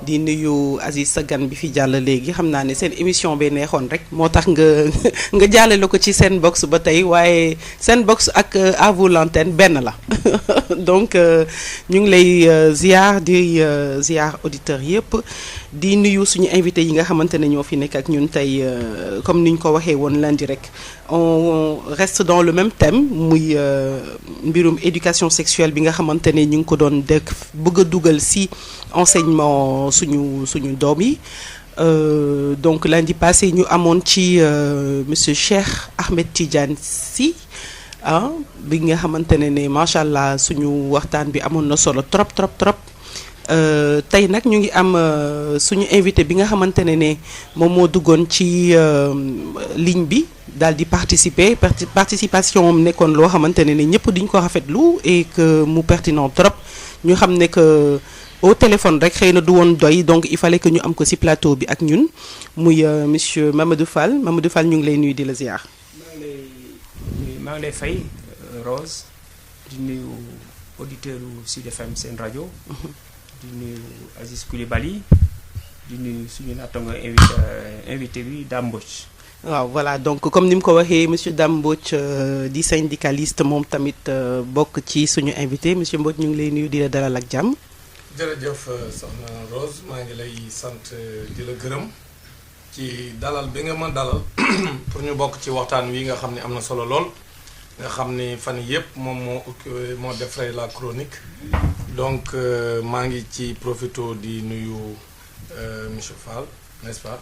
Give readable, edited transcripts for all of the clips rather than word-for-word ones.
di nuyu Aziz sa gan bi fi jàll léegi xam naa ne seen émission bee neexoon rek moo tax nga jàllale ko ci seen box ba tey waaye seen box ak à vous l'antenne benn la donc ñu ngi lay ziar di ziar auditeurs yëpp di nuyu suñu invité yi nga xamante ne ñoo fi nekk ak ñun tey comme ni ñu ko waxee woon lundi rek on reste dans le même thème muy mbirum éducation sexuelle bi nga xamante ne ñu ngi ko doon bëgg a dugal si enseignement suñu doom yi donc lundi passé ñu amoon ci monsieur Cheikh Ahmed Tidiane Sy bi nga xamante ne macha allah suñu waxtaan bi amoon na solo trop tey nag ñu ngi am suñu invité bi nga xamante ne moom moo duggoon ci ligne bi daal di participer participation am nekkoon loo xamante ne ñëpp duñ ko rafetlu et que mu pertinent trop ñu xam ne que au téléphone rek xëy na du woon doy donc il fallait que ñu am ko ci plateau bi ak ñun muy monsieur Mamadou Fall ñu ngi lay nuyu di la ziar. maa ngi lay fay Rose di nuyu auditeur u Sud FM seen rajo. di nuyu Aziz Coulibaly di nuyu suñu nattango invité bi Dame Mbodj. waaw voilà donc comme ni mu ko waxee monsieur Dame Mbodj di syndicaliste moom tamit bokk ci suñu invité monsieur Mbodj ñu ngi lay nuyu di la dalal ak jàmm. jërëjëf soxna Rose maa ngi lay sant di la gërëm ci dalal bi nga ma dalal pour ñu bokk ci waxtaan wi nga xam ne am na solo lool nga xam ni fan yëpp moom moo defray la chronique donc maa ngi ci profito di nuyu monsieur Fall n'est-ce pas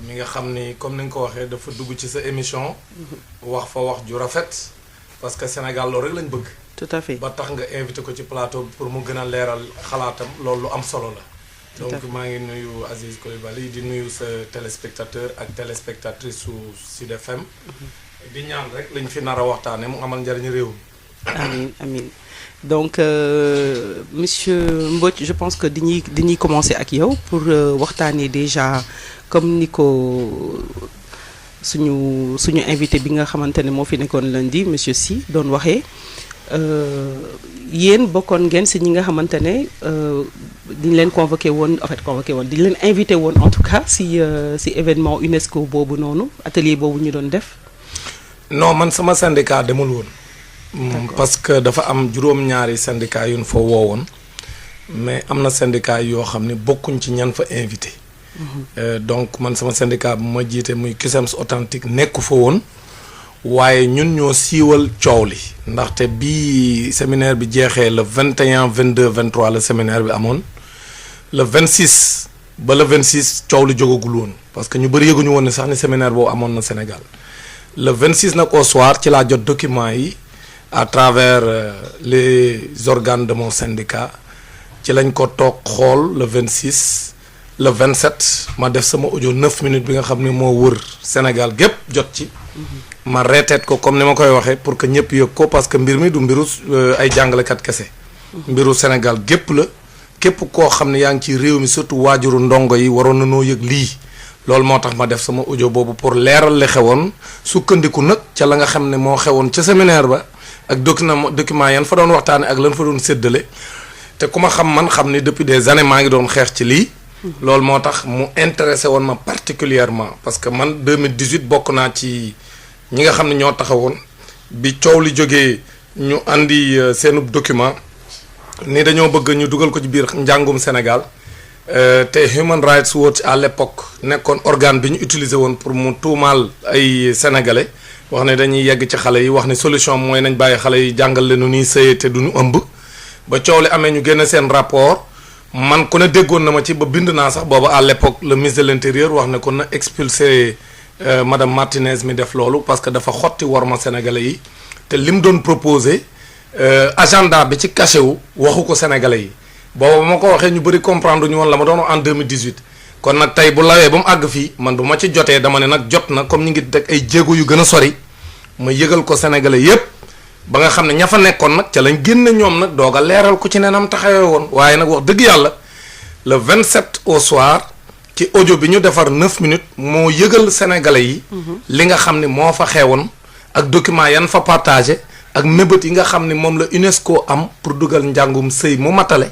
mi nga xam ni comme ni nga ko waxee dafa dugg ci sa émission wax fa wax ju rafet parce que Sénégal loolu rek lañ bëgg. tout à fait ba tax nga invité ko ci plateau pour mu gën a leeral xalaatam loolu lu am solo la. donc maa ngi nuyu Aziz Coulibaly di nuyu sa téléspectateur ak téléspectatrice su Sud FM. di ñaan rek lañ fi nar a waxtaane mu amal njariñ réew mi. amiin donc monsieur Mbodj je pense que dañuy commencer ak yow pour waxtaanee déjà comme ni ko suñu invité bi nga xamante ne moo fi nekkoon lundi monsieur Sy doon waxee yéen bokkoon ngeen si ñi nga xamante ne diñ leen convoqué woon diñ leen invité woon en tout cas si événement UNESCO boobu noonu atelier boobu ñu doon def. non man sama syndicat demul woon. parce que dafa am juróom-ñaari syndicat yu ñu fa woowoon mais am na syndicat yoo xam ne bokkuñ ci ñan fa invité. donc man sama syndicat bu ma jiite muy CUSEMS authentique nekku fa woon waaye ñun ñoo siiwal coow li ndaxte bii séminaire bi jeexee le 21 22 23 la séminaire bi amoon le 26 ba le 26 coow li jógagul woon parce que ñu bëri yëguñu woon ne sax ni séminaire boobu amoon na Sénégal le 26 nag au soir ci laa jot document yi à travers les organes de mon syndicat ci lañ ko toog xool le 26 le 27 ma def sama audio 9 minutes bi nga xam ne moo wër Sénégal gépp jot ci ma reeteet ko comme ni ma koy waxee pour que ñëpp yëg ko parce que mbir mi du mbiru ay jàngalekat kese mbiru Sénégal gépp la képp koo xam ne yaa ngi ci réew mi surtout waajuru ndongo yi waroon na noo yëg lii loolu moo tax ma def sama audio boobu pour leeral li xewoon sukkandiku nag ca la nga xam ne moo xewoon ca séminaire ba ak document yan fa doon waxtaane ak lan fa doon séddale te ku ma xam man xam ni depuis des années maa ngi doon xeex ci lii loolu moo tax mu intéressé woon ma particulièrement parce que man 2018 bokk naa ci ñi nga xam ne ñoo taxawoon bi coow li jógee ñu andi seenub document ni dañoo bëgg ñu dugal ko ci biir njàngum Sénégal te Human Rights Watch à l'époque nekkoon organe bi ñu utilisé woon pour mu tuumaal ay sénégalais wax ne dañuy yegg ci xale yi wax ne solution mooy nañ bàyyi xale yi jàngal leen nu ñuy sëyee te duñu ëmb ba coow li amee ñu génne seen rapport man ku ne déggoon na ma ci ba bind naa sax booba à l'époque le ministre de l'intérieur wax ne kon na expulsé madame Martinez mi def loolu parce que dafa xotti worma sénégalais yi te lim doon proposé agenda bi ci caché wu waxu ko sénégalais yi booba ma ko waxee ñu bëri comprendre ñu woon la ma doon en 2018 kon nag tey bu lawee ba mu àgg fii man bu ma ci jotee dama ne nag jot na comme ñu ngi teg ay jéego yu gën a sori ma yëgal ko sénégalais yépp ba nga xam ne ña fa nekkoon nag ca lañ génne ñoom nag doog a leeral ku ci nenam taxawee woon waaye nag wax dëgg yàlla le 27 au soir ci audio bi ñu defar 9 minutes moo yëgal sénégalais yi li nga xam ne moo fa xewoon ak document yan fa partagé ak mébét yi nga xam ne moom la UNESCO am pour dugal njàngum sëy mu matale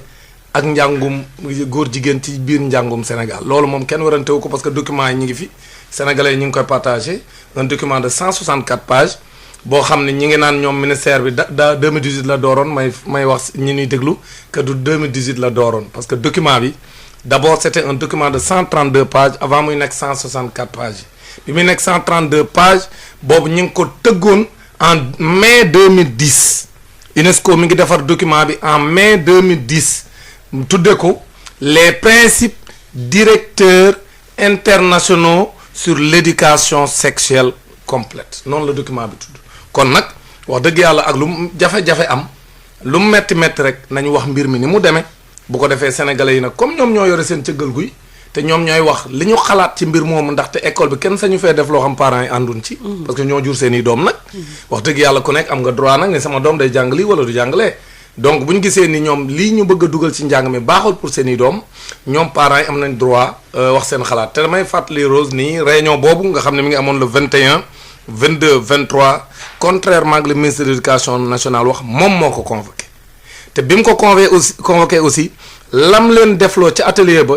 ak njàngum góor jigéen ci biir njàngum Sénégal loolu moom kenn warante wu ko parce que document yi ñu ngi fi sénégalais yi ñu ngi koy partagé un document de 164 pages boo xam ne ñi ngi naan ñoom ministère bi da 2018 la dooroon may wax ñi ñuy déglu que du 2018 la dooroon parce que document bi d'abord c'était un document de 132 pages avant muy nekk 164 pages bi muy nekk 132 pages boobu ñu ngi ko tëggoon en mai 2010 UNESCO mi ngi defar document bi en mai 2010 tudde ko les principes directeurs internationaux sur l'éducation sexuelle complète noonu la document bi tudd kon nag wax dëgg yàlla ak lu mu jafe-jafe am lu mu metti rek nañu wax mbir mi ni mu demee bu ko defee sénégalais yi nag comme ñoom ñoo yore seen cëggal guy te ñoom ñooy wax li ñu xalaat ci mbir moomu ndaxte école bi kenn sañu fee def loo xam parents yi àndun ci parce que ñoo jur seen i doom nag wax dëgg yàlla ku nekk am nga droit nag ne sama doom day jàng lii wala du jàngalee donc bu ñu gisee ni ñoom lii ñu bëgg a dugal ci njàng mi baaxul pour seen i doom ñoom parents yi am nañ droit wax seen xalaat te damay fàttali Rose nii réunion boobu nga xam ne mi ngi amoon le 21 22 23 contrairement ak le ministre de l'éducation nationale wax moom moo ko convoqué te bi mu ko convoqué aussi lam leen defloo ci atelier ba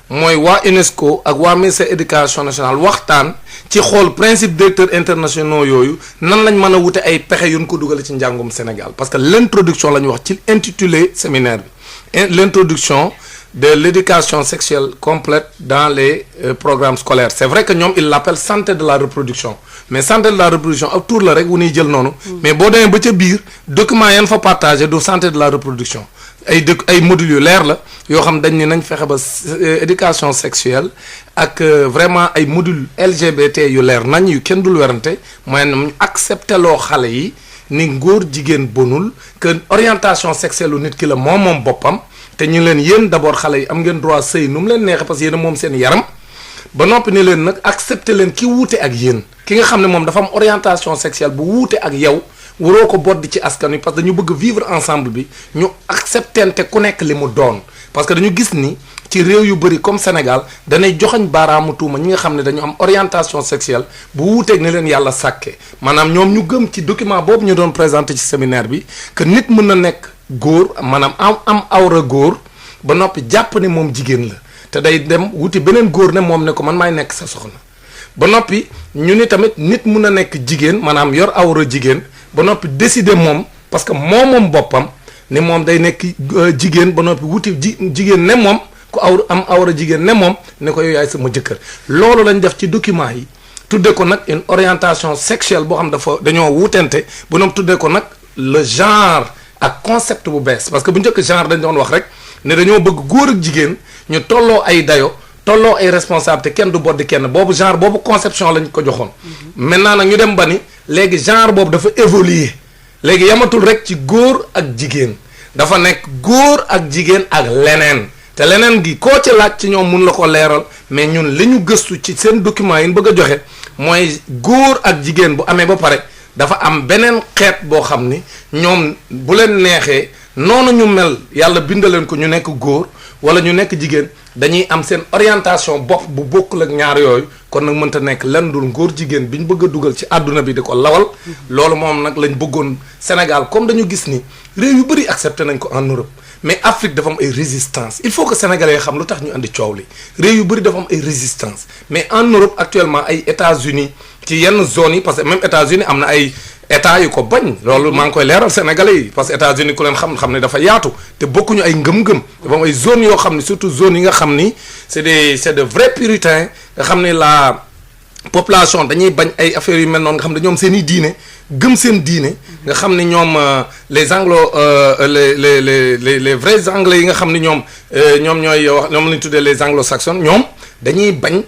mooy waa UNESCO ak waa ministère éducation nationale waxtaan ci xool principe directeurs internationaux yooyu nan lañ mën a wute ay pexe yu ñu ko dugale ci njàngum Sénégal parce que l'introduction la ñu wax ci intitulé séminaire bi l'introduction de l'éducation sexuelle complète dans les programmes scolaires c'est vrai que ñoom il l'appelle santé de la reproduction mais santé de la reproduction ak tour la rek wu ñuy jël noonu mais boo demee ba ca biir document yan fa partagé du santé de la reproduction ay modules yu leer la yoo xam dañ ne nañ fexe ba éducation sexuelle ak vraiment ay modules LGBT yu leer nañ yu kenn dul werante mooy nañ accepté loo xale yi ni ngóor jigéen bonul que orientation sexuelle u nit ki la moom boppam te ñu leen yéen d'abord xale yi am ngeen droit sëy nu mu leen neexee parce que yéen a moom seen yaram ba noppi ne leen nag accepté leen ki wuute ak yéen ki nga xam ne moom dafa am orientation sexuelle bu wuute ak yow waroo ko bodd ci askan wi parce que dañu bëgg vivre ensemble bi ñu acceptente ku nekk li mu doon parce que dañu gis ni ci réew yu bëri comme Sénégal danay joxañ baaraamu tuuma ñi nga xam ne dañu am orientation sexuelle bu wuuteeg ne leen yàlla sàkke maanaam ñoom ñu gëm ci document boobu ñu doon présenté ci séminaire bi que nit mën na nekk góor maanaam am awra góor ba noppi jàpp ne moom jigéen la te day dem wuti beneen góor ne moom ne ko man maay nekk sa soxna ba noppi ñu ni tamit nit mun a nekk jigéen maanaam yor awra jigéen ba noppi décider moom parce que moom boppam ne moom day nekk jigéen ba noppi wuti jigéen ne moom ku am awra jigéen ne moom ne ko yow yaay sama jëkkër loolu lañ def ci document yi tudde ko nag une orientation sexuelle boo xam dañoo wutente ba noppi tudde ko nag le genre ak concept bu bees parce que bu njëkk genre dañ doon wax rek ne dañoo bëgg góor ak jigéen ñu tolloo ay dayo tolloo ay responsabilité kenn du boddi kenn boobu genre boobu conception lañ ko joxoon maintenant nag ñu dem ba ni léegi genre boobu dafa évoluer léegi yamatul rek ci góor ak jigéen dafa nekk góor ak jigéen ak leneen te leneen gi koo ci laaj ci ñoom mun la ko leeral mais ñun li ñu gëstu ci seen document yi ñu bëgg a joxe mooy góor ak jigéen bu amee ba pare dafa am beneen xeet boo xam ni ñoom bu leen neexee noonu ñu mel yàlla bindaleen ko ñu nekk góor wala ñu nekk jigéen dañuy am seen orientation bopp bu bokkul ak ñaar yooyu kon nag mënta nekk lenn dul ngóor jigéen bi ñu bëgg a dugal ci àdduna bi di ko lawal loolu moom nag lañ bëggoon Sénégal comme dañu gis ni réew yu bëri accepté nañ ko en Europe mais Afrique dafa am ay résistance il faut que sénégalais xam lu tax ñu andi coow li réew yu bëri dafa am ay résistance mais en Europe actuellement ay États-Unis ci yenn zones yi parce que même États-Unis am na ay état yu ko bañ loolu maa ngi koy leeral sénégalais yi parce que États-Unis ku leen xam ne dafa yaatu te bokkuñu ay ngëm-ngëm dafa am ay zones yoo xam ne surtout zones yi nga xam ni c'est de vrais puritains nga xam ne la population dañuy bañ ay affaires yu mel noonu nga xam ne ñoom seen i diine gëm seen diine nga xam ne ñoom les vrais anglais yi nga xam ne ñoom ñooy wax ñoom lañu tuddee les anglo-saxons ñoom dañuy bañ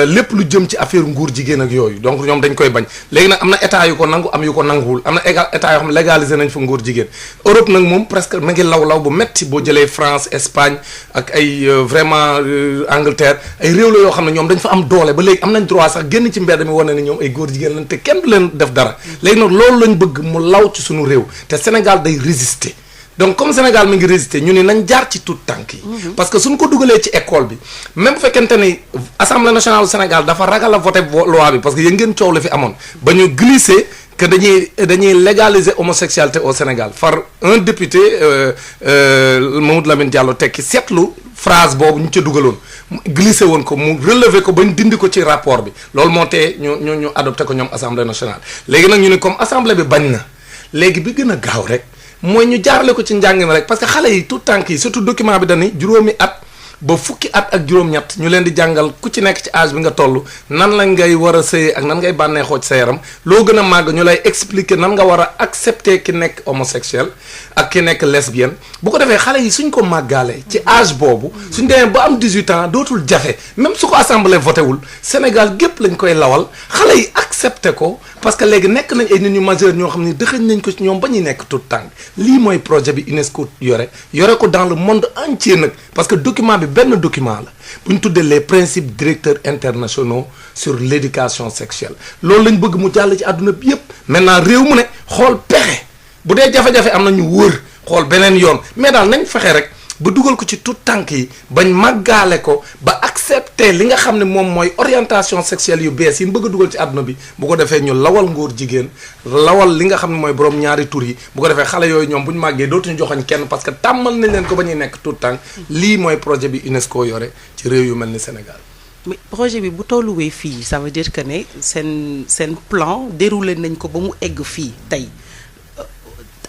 lépp lu jëm ci affaire nguur jigéen ak yooyu donc ñoom dañ koy bañ léegi nag am na état yu ko nangu am yu ko nanguwul am na état yoo xam ne légalisé nañ fa nguur jigéen Europe nag moom presque ma ngi law bu metti boo jëlee France Espagne ak ay vraiment Angleterre ay réew la yoo xam ne ñoom dañ fa am doole ba léegi am nañ droit sax génn ci mbedd mi wane ni ñoom ay góor jigéen lañ te kenn du leen def dara léegi nag loolu lañ bëgg mu law ci suñu réew te Sénégal day résister donc comme Sénégal mi ngi résister ñu ne nañ jaar ci tout tànk yi parce que suñ ko dugalee ci école bi même bu fekkente ni Assemblée nationale du Sénégal dafa ragal a voter loi bi parce que yéen ngeen coow la fi amoon ba ñu glisser que dañuy légaliser homosexualité au Sénégal far un député Mamadou Lamine Diallo tekki seetlu phrase boobu ñu ca dugaloon glissé woon ko mu relever ko bañ dindi ko ci rapport bi loolu moo tee ñu adopté ko ñoom assemblée nationale. léegi nag ñu ne comme assemblée bi bañ na léegi bi gën a gaaw rek mooy ñu jaarale ko ci njàng mi rek parce que xale yi tout tànk yi surtout document bi dañuy juróomi at ba fukki at ak juróom-ñett ñu leen di jàngal ku ci nekk ci âge bi nga toll nan la ngay war a sëyee ak nan ngay bànneexoo ci sa yaram loo gën a màgg ñu lay expliquer nan nga war a accepter ki nekk homosexuel ak ki nekk lesbienne bu ko defee xale yi suñ ko màggaale ci âge boobu suñ demee ba am 18 ans dootul jafe même su ko assemblée voté wul Sénégal gépp lañ koy lawal xale yi accepter ko parce que léegi nekk nañ ay nit ñu majeur ñoo xam ne dëxëñ nañ ko ci ñoom ba ñuy nekk tout tànk lii mooy projet bi UNESCO yore ko dans le monde entier nag parce que document bi benn document la bu ñu tuddee les principes directeurs internationaux sur l'éducation sexuelle loolu lañ bëgg mu jàll ci àdduna bi yépp maintenant réew mu ne xool pexe bu dee jafe-jafe am na ñu wër xool beneen yoon mais daal nañ fexe rek ba dugal ko ci tout tànk yi bañ màggaale ko ba accepter li nga xam ne moom mooy orientation sexuelle yu bees yi bëgg a dugal ci àdduna bi bu ko defee ñu lawal ngóor jigéen lawal li nga xam ne mooy borom ñaari tur yi bu ko defee xale yooyu ñoom bu ñu màggee dootuñu joxoñ kenn parce que tàmmal nañ leen ko ba ñuy nekk tout tànk lii mooy projet bi UNESCO yore ci réew yu mel ni Sénégal. mais projet bi bu tolluwee fii ça veut dire que ne seen plan déroulé nañ ko ba mu egg fii tey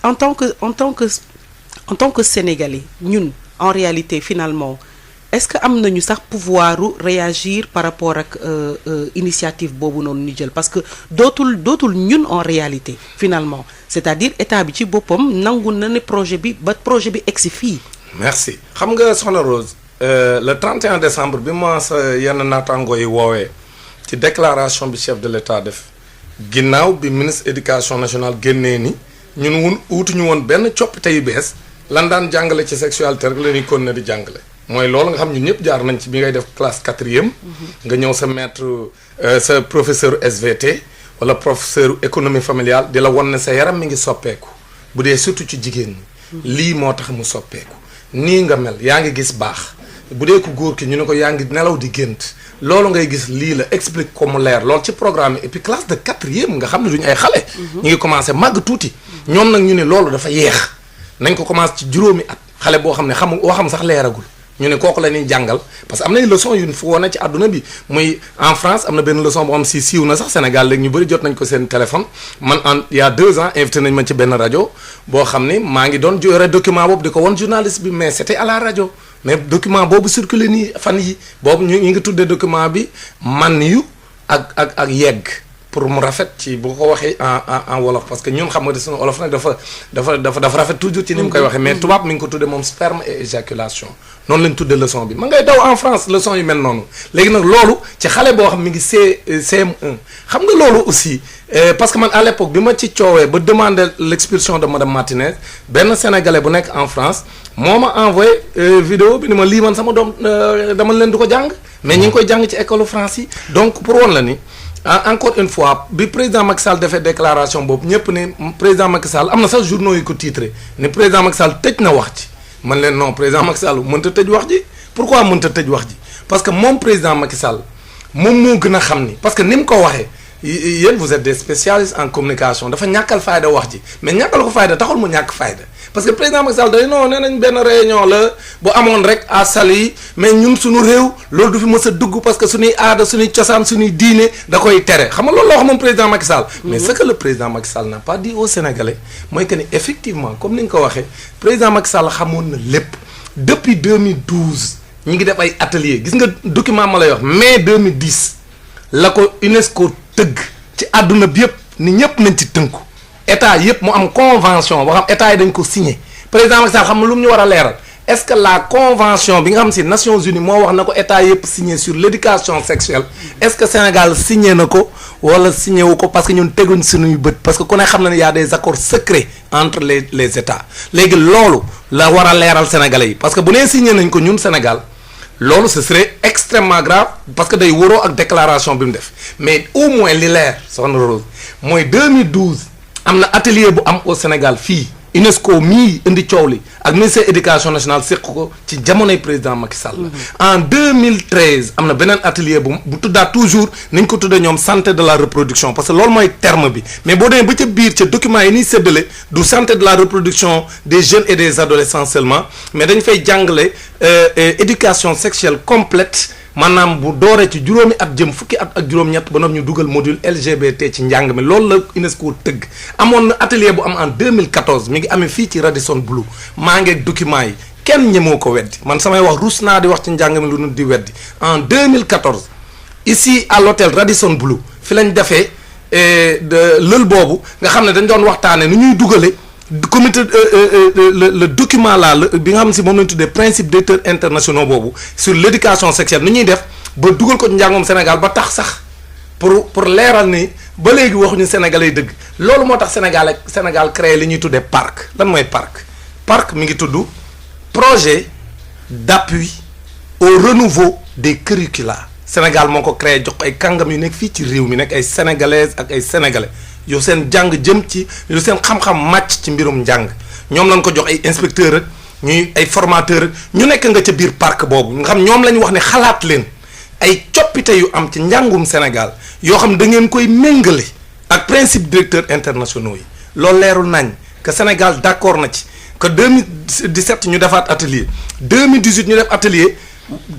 en tant que Sénégalais ñun en réalité finalement est-ce que am nañu sax pouvoiru réagir par rapport ak initiative boobu noonu ñu jël parce que dootul ñun en réalité finalement c'est-à-dire état bi ci boppam nangu na ne projet bi egsi fii. merci xam nga soxna Rose le 31 décembre bi ma sa yenn naataango yi woowee ci déclaration bi chef de l'État def ginnaaw bi ministre éducation nationale génnee ni ñun wutuñu woon benn coppite yu bees lan daan jàngale ci sexualité rek la ñuy continuer di jàngale mooy loolu nga xam ñun ñëpp jaar nañ ci bi ngay def classe 4e nga ñëw sa maître sa professeur SVT wala professeur économie familiale di la won ne sa yaram mi ngi soppeeku bu dee surtout ci jigéen ñi lii moo tax mu soppeeku nii nga mel yaa ngi gis baax bu dee ko góor ki ñu ne ko yaa ngi nelaw di gént loolu ngay gis lii la explique ko mu leer loolu ci programme et puis classe de 4e nga xam ne duñu ay xale ñu ngi commencé màgg tuuti ñoom nag ñu ne loolu dafa yeex nañ ko commencé ci juróomi at xale boo xam ne waxam sax leeragul ñu ne kooku la ñuy jàngal parce que am nañ leçon yu fu woon ci àdduna bi muy en France am na benn leçon boo xam si siiw na sax Sénégal léegi ñu bëri jot nañ ko seen téléphone man il y a 2 ans invité nañ ma ci benn rajo boo xam ni maa ngi doon yore document boobu di ko won journaliste bi mais c'était à la rajo mais document boobu circulé nii fan yi boobu ñu ngi tuddee document bi man yu ak yegg pour mu rafet ci bu ko waxee en wolof parce que ñun xam nga de suñu wolof nag dafa rafet toujours ci ni mu koy waxee mais tubaab mi ngi ko tuddee moom sperme et éjaculation noonu lañ tuddee leçon bi ma ngay daw en France leçon yu mel noonu léegi nag loolu ci xale boo xam mi ngi CM1 xam nga loolu aussi parce que man à l'époque bi ma ci coowee ba demander l'expulsion de madame Martinez benn sénégalais bu nekk en France moo ma envoyé vidéo bi ni ma lii man sama doom dama leen du ko jàng mais ñi ngi koy jàng ci école France yi donc pour woon la ni encore une fois bi président Macky Sall defee déclaration boobu ñëpp ne président Macky Sall am na sax journaux yu ko titré ne président Macky Sall tëj na wax ci man leen non président Macky Sall mënta tëj wax ji pourquoi mënta tëj wax ji parce que moom président Macky Sall moom moo gën a xam ni parce que ni mu ko waxee yéen vous êtes des spécialistes en communication dafa ñàkkal fayda wax ji mais ñàkkal ko fayda taxul mu ñàkk fayda parce que président Macky Sall day non nee nañ benn réunion la bu amoon rek à Saly mais ñun suñu réew loolu du fi mës a dugg parce que suñuy aada suñuy cosaan suñuy diine da koy tere xam nga loolu la wax moom président Macky Sall mais ce que le président Macky Sall n'a pas dit aux Sénégalais mooy que ni effectivement comme ni nga ko waxee président Macky Sall xamoon na lépp depuis 2012 ñi ngi def ay atelier gis nga document ma lay wax mai 2010 la ko UNESCO tëgg ci àdduna bi yëpp ni ñëpp nañ ci tënku état yëpp mu am convention boo xam état yi dañ ko signé président Macky Sall xam nga lu mu ñu war a leeral est-ce que la convention bi nga xam si Nations Unies moo wax na ko état yëpp signé sur l'éducation sexuelle est-ce que Sénégal signé na ko wala signé wu ko parce que ñun teguñ suñuy bët parce que ku ne xam na ne y a des accords secrets entre les états léegi loolu la war a leeral sénégalais yi parce que bu nee signé nañ ko ñun Sénégal loolu ce serait extrêmement grave parce que day wóoroo ak déclaration bi mu def mais au moins li leer soxna Rose mooy 2012 am na atelier bu am au Sénégal fii UNESCO mii indi coow li ak ministère éducation nationale séq ko ci jamonoy président Macky Sall. En 2013 am na beneen atelier bu tuddaat toujours nañ ko tuddee ñoom santé de la reproduction parce que loolu mooy terme bi mais boo demee ba ca biir ca document yi ñuy séddale du santé de la reproduction des jeunes et des adolescents seulement mais dañ fay jàngale éducation sexuelle complète maanaam bu dooree ci juróomi at jëm fukki at ak juróom-ñett ba noppi ñu dugal module LGBT ci njàng mi loolu la UNESCO tëgg amoon na atelier bu am en 2014 mi ngi amee fii ci Radisson Blu maa ngi ak document yi kenn ñemoo ko weddi man samay wax ruus naa di wax ci njàng mi lu nu di weddi en 2014 ici à l'hôtel Radisson Blu fi lañ defee lël boobu nga xam ne dañ doon waxtaanee nu ñuy dugale comité le document là bi nga xam si moom lañ tuddee principe directeurs internationaux boobu sur l'éducation sexuelle nu ñuy def ba dugal ko ci njàngum Sénégal ba tax sax pour leeral ni ba léegi waxuñu sénégalais dëgg loolu moo tax Sénégal créé li ñuy tuddee PARC lan mooy PARC mi ngi tudd projet d'appui au renouveau des curricula Sénégal moo ko créé jox ay kàngam yu nekk fii ci réew mi nekk ay sénégalaises ak ay sénégalais yow seen jàng jëm ci yow seen xam-xam màcc ci mbirum njàng ñoom lañ ko jox ay inspecteurs ak ñuy ay formateurs ak ñu nekk nga ca biir parc boobu nga xam ñoom la ñu wax ne xalaat leen ay coppite yu am ci njàngum Sénégal yoo xam da ngeen koy méngale ak principe directeurs internationaux yi loolu leerul nañ que Sénégal d'accord na ci que 2017 ñu defaat atelier 2018 ñu def atelier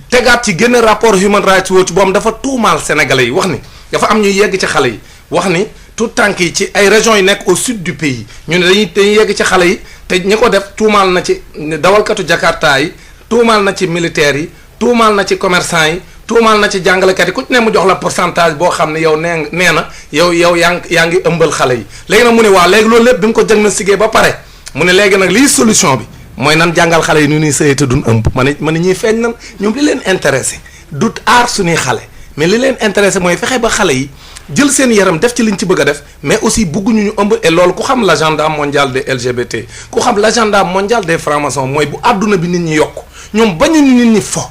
tegaat ci génn rapport Human Rights Watch boobu dafa tuumaal sénégalais yi wax ni dafa am ñuy yegg ci xale yi wax ni tout tànk yi ci ay régions yi nekk au sud du pays ñu ne dañuy yegg ci xale yi te ñi ko def tuumaal na ci dawalkatu Jakarta yi tuumaal na ci militaires yi tuumaal na ci commerçant yi tuumaal na ci jàngalekat yi ku ci ne mu jox la pourcentage boo xam ne yow nee na yow yaa ngi ëmbal xale yi léegi nag mu ne waa léegi loolu lépp bi mu ko diagnostiqué ba pare mu ne léegi nag lii solution bi mooy nan jàngal xale yi nu ñuy sëyee te duñ ëmb ma ne ñuy feeñ nan ñoom li leen intéressé du aar suñuy xale mais li leen intéressé mooy fexe ba xale yi jël seen yaram def ci liñ ci bëgg a def mais aussi bëgguñu ñu ëmb et loolu ku xam l'agenda mondial des LGBT ku xam l'agenda mondial des francs-maçons mooy bu àdduna bi nit ñi yokk ñoom bañuñu nit ñi fo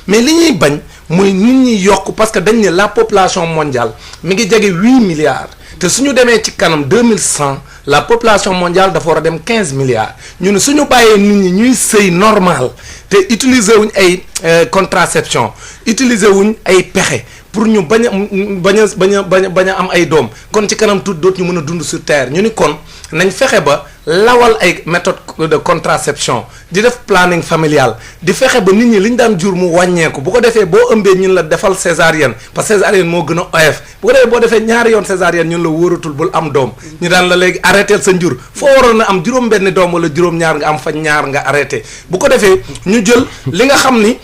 mais li ñuy bañ mooy nit ñi yokk parce que dañ ne la population mondiale mi ngi jege 8 milliards te suñu demee ci kanam 2100 la population mondiale dafa war a dem 15 milliards ñu ne suñu bàyyee nit ñi ñuy sëy normal te utiliser wuñ ay contraception utiliser wuñ ay pexe pour ñu bañ a am ay doom kon ci kanam tuuti dootu ñu mën a dund sur terre ñu ni kon nañ fexe ba lawal ay méthode de contraception di def planning familial di fexe ba nit ñi li ñu daan jur mu wàññeeku bu ko defee boo ëmbee ñun la defal césarienne parce que césarienne moo gën a oyof bu ko defee boo defee ñaari yoon césarienne ñun la wóoratul bul am doom ñu daan la léegi arrêté sa njur foo waroon a am juróom-benn doom wala juróom-ñaar nga am fa ñaar nga arrêté bu ko defee ñu jël li nga xam ni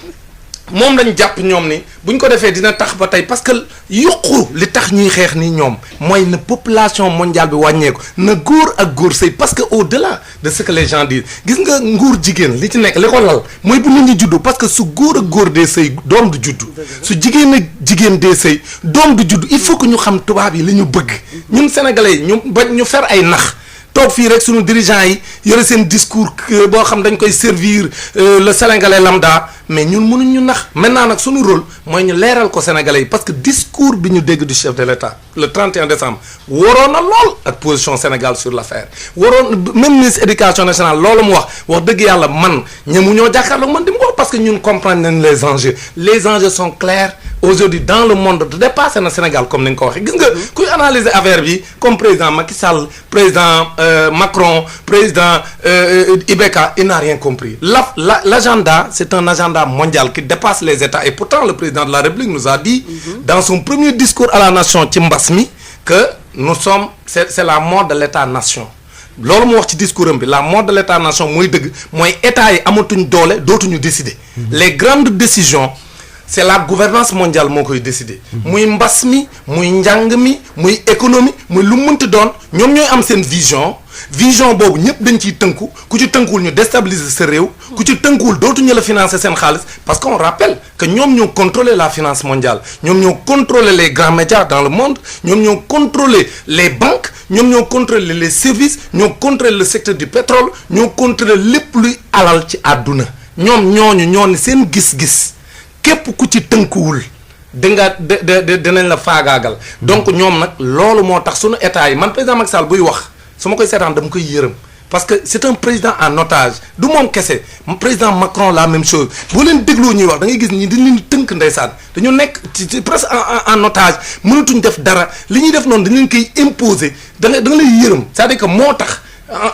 moom lañ jàpp ñoom ni buñ ko defee dina tax ba tey parce que yuqu li tax ñuy xeex nii ñoom mooy na population mondiale bi wàññeeku na góor ak góor sëy parce que au-delà de ce que les gens disent gis nga nguur jigéen li ci nekk li ko lal mooy bu nit ñi juddu parce que su góor ak góor dee sëy doom du juddu su jigéen ak jigéen dee sëy doom du juddu il faut que ñu xam tubaab yi li ñu bëgg ñun sénégalais yi ñu fer ay nax toog fii rek sunu dirigeants yi yore seen discours boo xam dañ koy servir le sénégalais lambda mais ñun mënuñ ñu nax maintenant nag sunu rôle mooy ñu leeral ko sénégalais yi parce que discours bi ñu dégg du chef de l'État le 31 décembre waroon na lool ak position Sénégal sur l'affaire waroon même ministre éducation nationale loolu mu wax dëgg yàlla man ñemu ñoo jàkkaarloo man di mu wax parce que ñun comprendre nañ les enjeux sont clairs aujourd'hui dans le monde de dépasser na Sénégal comme ni nga ko waxee gis nga kuy analyser affaire bi comme président Macky Sall président Macron président IBK il n'a rien compris l'agenda c'est un agenda mondial qui dépasse les États et pourtant le président de la République nous a dit dans son premier discours à la nation ci mbas mi que nous sommes c'est la mort de l'État-nation loolu mu wax ci discours am bi la mort de l'État-nation mooy dëgg mooy état yi amatuñ doole dootuñu décider les grandes décisions c'est la gouvernance mondiale moo koy décider muy mbas mi muy njàng mi muy économie muy lu mënti doon ñoom ñooy am seen vision boobu ñëpp dañ ciy tënku ku ci tënkuwul ñu déstabiliser sa réew ku ci tënkuwul dootuñu la financer seen xaalis parce qu'on rappelle que ñoom ñoo contrôler la finance mondiale ñoom ñoo contrôler les grands médias dans le monde ñoom ñoo contrôler les banques ñoom ñoo contrôler les services ñoo contrôler le secteur du pétrole ñoo contrôler lépp luy alal ci àdduna ñoo ne seen gis-gis képp ku ci tënkuwul dinañ la faagaagal donc ñoom nag loolu moo tax sunu état yi man président Macky Sall buy wax su ma koy seetaan dama koy yërëm parce que c'est un président en otage du moom kese président Macron la même chose boo leen dégloo ñuy wax da ngay gis ñi dañ leen tënk ndeysaan dañu nekk ci presque en otage mënatuñ def dara li ñuy def noonu dañ leen koy imposer da nga lay yërëm c'est-à-dire que moo tax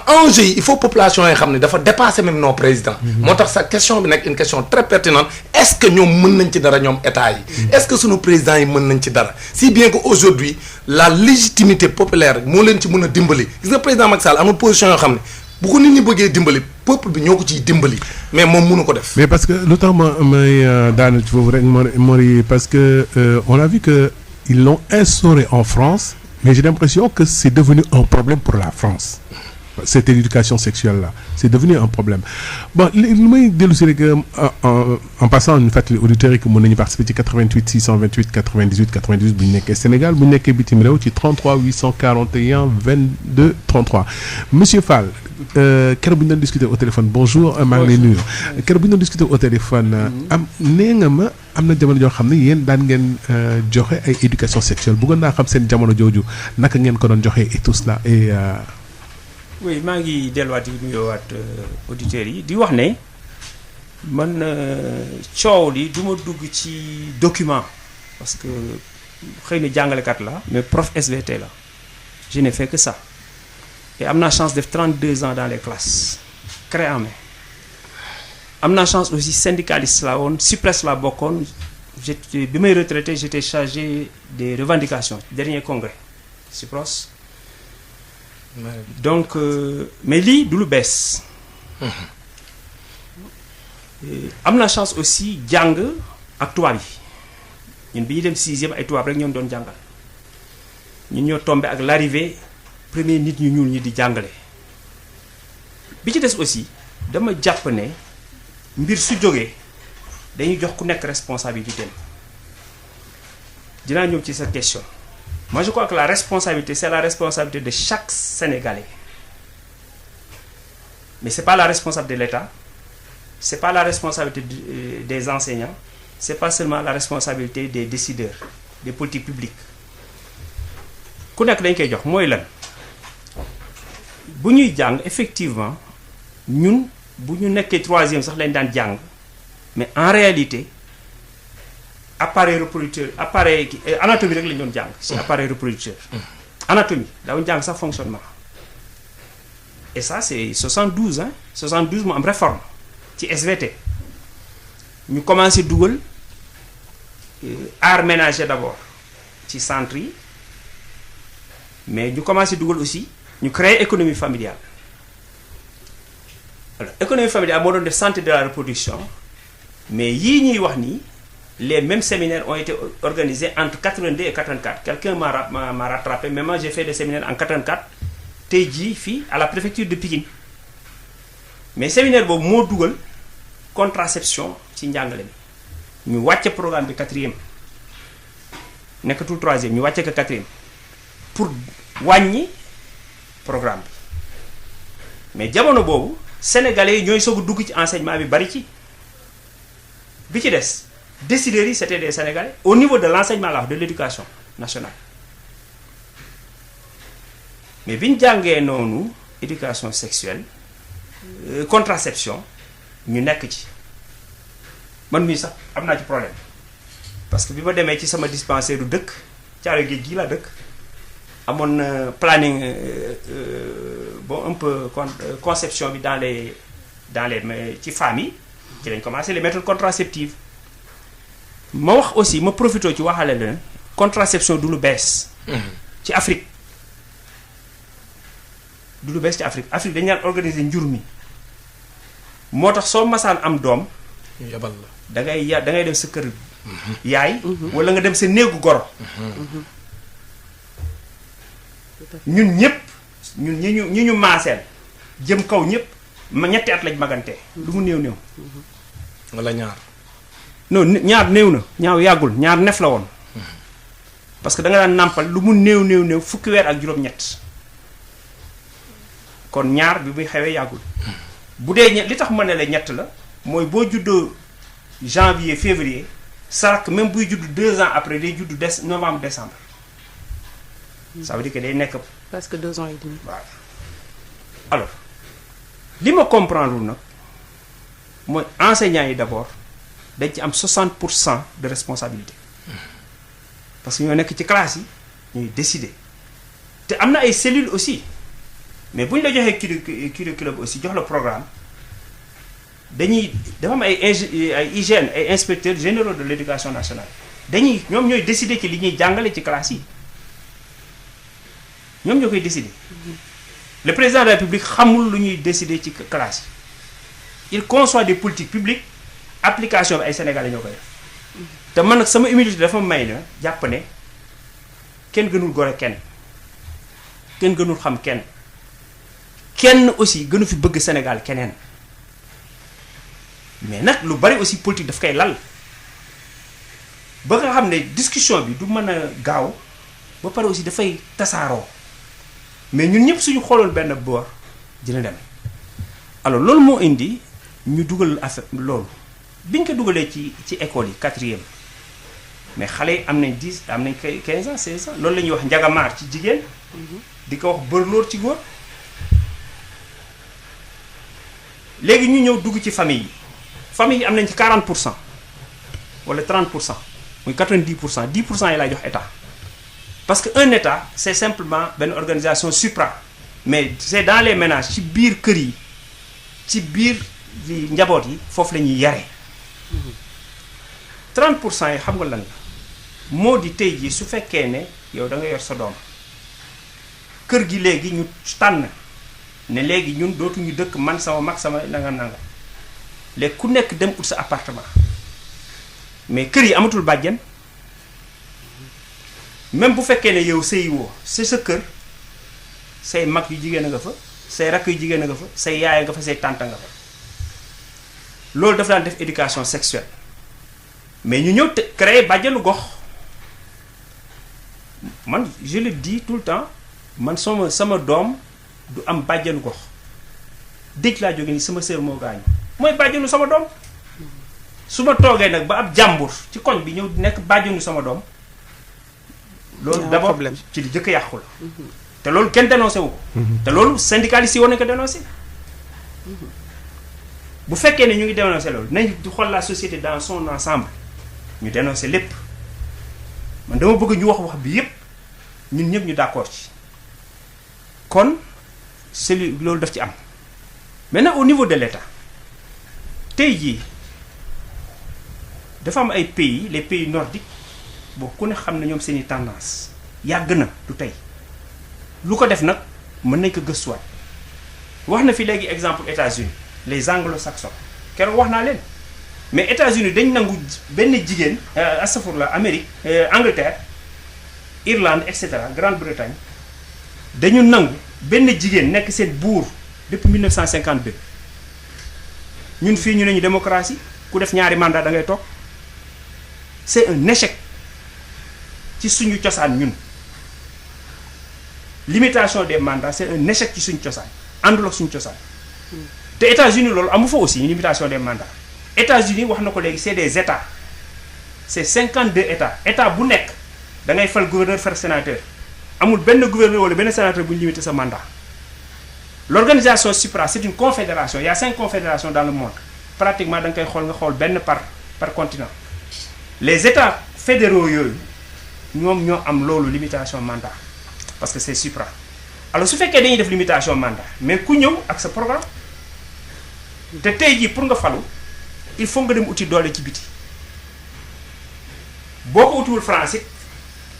enjeu yi il faut population yi xam ne dafa dépasser même nos présidents. moo tax sa question bi nekk une question très pertinente est-ce que ñoom mën nañ ci dara ñoom état yi. est-ce que sunu présidents yi mën nañ ci dara si bien que aujourd'hui la légitimité populaire moo leen ci mën a dimbali gis nga président Macky Sall am na position yoo xam ne bu ko nit ñi bëggee dimbali peuple bi ñoo ko ciy dimbali mais moom mënu ko def. mais parce que lu tax may daaneel ci foofu rek Mori parce que on a vu que ils l'ont instauré en France mais j'ai l'impression que c'est devenu un problème pour la France. Cette éducation sexuelle-là c'est devenu un problème bon li may dellu si rek en passant ñu fàttali auditeurs yi que mën nañu participer ci 88 628 98 98 bu ñu nekkee Sénégal bu ñu nekkee bitim réew ci 33 841 22 33 monsieur Fall keroog bu ñu doon discuter au téléphone bonjour maa ngi lay nuyu keroog bu ñu doon discuter au téléphone am nee nga ma am na jamono joo xam ne yéen daan ngeen joxe ay éducation sexuelle bëggoon naa xam seen jamono jooju naka ngeen ko doon joxe et tout cela et oui maa ngi delluwaat di nuyoowaat auditeurs yi di wax ne man coow li du ma dugg ci document parce que xëy na jàngalekat la mais prof SVT la je n'ai fait que ça et am naa chance def 32 ans dans les classes craie en main am naa chance aussi syndicaliste la woon SUPRES la bokkoon bi may retraité j'étais chargé des revendications dernier congrès SUPROS donc mais lii du lu bees am na chance aussi jàng ak tubaab yi ñun bi ñu dem 6e ay tubaab rek ñoom doon jàngal ñun ñoo tombé ak l'arrivée premier nit ñu ñuul ñi di jàngale bi ci des aussi dama jàpp ne mbir su jógee dañuy jox ku nekk responsabilité dinaa ñëw ci sa question. Moi, je crois que la responsabilité, c'est la responsabilité de chaque Sénégalais. Mais ce n'est pas la responsabilité de l'État, ce n'est pas la responsabilité des enseignants, ce n'est pas seulement la responsabilité des décideurs, des politiques publiques. Ku nekk dañ koy jox mooy lan bu ñuy jàng effectivement ñun bu ñu nekkee 3e sax lañ daan jàng mais en réalité appareil reproducteur anatomie rek la ñu doon jàng ci appareil reproducteur anatomie daawuñu jàng sax fonctionnement et ça c'est 72 hein 72 mu am réforme ci SVT ñu commencé dugal art ménager d'abord ci centre yi mais ñu commencé dugal aussi ñu créer économie familiale alors économie familiale moo doon def santé de la reproduction mais yii ñuy wax nii les mêmes séminaires ont été organisés entre 82 et 84 quelqu'un m'a rattrapé mais moi j'ai fait des séminaires en 84 tey jii fii à la préfecture de Pikine mais séminaire boobu moo dugal contraception ci njàngale mi ñu wàcce programme bi 4e nekkatul 3e ñu wàcce ko 4e pour wàññi programme bi mais jamono boobu sénégalais yi ñooy soog a dugg ci enseignement bi bari ci bi ci des décideurs yi c'était des Sénégalais au niveau de l'enseignement là de l'éducation nationale mais bi ñu jàngee noonu éducation sexuelle contraception ñu nekk ci man mii sax am naa ci problème parce que bi ma demee ci sama dispensaire du dëkk Thiaroye Géej gi laa dëkk amoon na planning bon un peu conception bi dans les ci femmes yi ci lañ commencé les méthodes contraceptives ma wax aussi ma profité ci waxale leen contraception du lu bees ci Afrique du lu bees ci Afrique dañu daan organiser njur mi moo tax soo masaan am doom yabal la da ngay dem sa kër yaay wala nga dem sa néegu goro ñun ñëpp ñun ñi ñu maaseel jëm kaw ñëpp ma ñetti at lañ magante lu mu néew wala ñaar non ñaar néew na ñaaw yàggul ñaar nef la woon parce que da nga daan nàmpal lu mu néew fukki weer ak juróom-ñett kon ñaar bi muy xewee yàggul bu dee li tax ma ne la ñett la mooy boo juddoo janvier février sarak même buy judd 2 ans après day judd novembre décembre ça veut dire que day nekk presque 2 ans et demi. voilà alors li ma comprendre nag mooy enseignants yi d'abord dañ ci am 60% de responsabilité parce que ñoo nekk ci classe yi ñuy décider te am na ay cellules aussi mais bu ñu la joxee curriculum aussi jox la programme dafa am ay hygiène ay inspecteurs généraux de l'éducation nationale ñoom ñooy décider ci li ñuy jàngale ci classe yi ñoom ñoo koy décider le président de la République xamul lu ñuy décider ci classe yi il conçoit des politiques publiques application bi ay Sénégalais ñoo koy def te man nag sama humilité dafa may na jàpp ne kenn gënul gore kenn gënul xam kenn aussi gënu fi bëgg Sénégal keneen mais nag lu bari aussi politique daf koy lal ba nga xam ne discussion bi du mën a gaaw ba pare aussi dafay tasaaroo mais ñun ñëpp suñu xooloon benn boor dina dem alors loolu moo indi ñu dugal affaire loolu biñ ko dugalee ci école yi 4e mais xale yi am nañ 10 am nañ 15 ans 16 ans loolu la ñuy wax njagamaar ci jigéen di ko wax bërlóor ci góor léegi ñu ñëw dugg ci famille yi am nañ ci 40% wala 30% muy 90% 10% yi lay jox état parce que un état c'est simplement benn organisation supra mais c'est dans les ménages ci biir kër yi ci biir njaboot yi foofu la ñuy yare 30% yi xam nga lan la moo di tey jii su fekkee ne yow da nga yor sa doom kër gi léegi ñu tànn ne léegi ñun dootuñu dëkk man sama mag sama nanga léegi ku nekk dem ut sa appartement mais kër yi amatul bàjjen même bu fekkee ne yow sëy woo c'est sa kër say mag yu jigéen a nga fa say rakk yu jigéen a nga fa say yaay nga fa say tànta nga fa loolu dafa daan def éducation sexuelle mais ñu ñëw te créer bàjjenu gox man je le dis tout le temps man sama doom du am bàjjenu gox dëj laa jóge ni sama sœur moo gaañu mooy bàjjenu sama doom su ma toogee nag ba ab jàmbur ci koñ bi ñëw nekk bàjjenu sama doom loolu d'abord ci li jëkk yàqu la te loolu kenn dénoncé wu ko te loolu syndicalistes yi war nañu ko dénoncé bu fekkee ne ñu ngi dénoncé loolu nañ di xool la société dans son ensemble ñu dénoncé lépp man dama bëgg ñu wax bi yépp ñun ñëpp ñu d'accord ci kon loolu daf ci am maintenant au niveau de l'État tey jii dafa am ay pays les pays nordiques boo ku ne xam ne ñoom seeni tendance yàgg na du tey lu ko def nag mën nañ ko gëstuwaat wax na fi léegi exemple États-Unis les anglo-saxons keroog wax naa leen mais États-Unis dañ nangu benn jigéen astafurlah Amérique Angleterre Irlande et cetera Grande-Bretagne dañu nangu benn jigéen nekk seen buur depuis 1952 ñun fii ñu ne ñu démocratie ku def ñaari mandat da ngay toog c'est un échec ci suñu cosaan ñun limitation des mandats c'est un échec ci suñu cosaan àndul ak suñu cosaan te États-Unis loolu amu fa aussi limitation des mandats États-Unis wax na ko léegi c'est des états c'est 52 état bu nekk da ngay fal gouverneur fal sénateur amul benn gouverneur wala benn sénateur bu ñu limité sa mandat l'organisation supra c'est une confédération il y a 5 confédérations dans le monde pratiquement da nga koy xool nga xool benn par continent les états fédéraux yooyu ñoom ñoo am loolu limitation mandat parce que c'est supra alors su fekkee dañuy def limitation mandat mais ku ñëw ak sa programme te tey jii pour nga falu il faut nga dem uti doole ci biti boo ko utiwul France it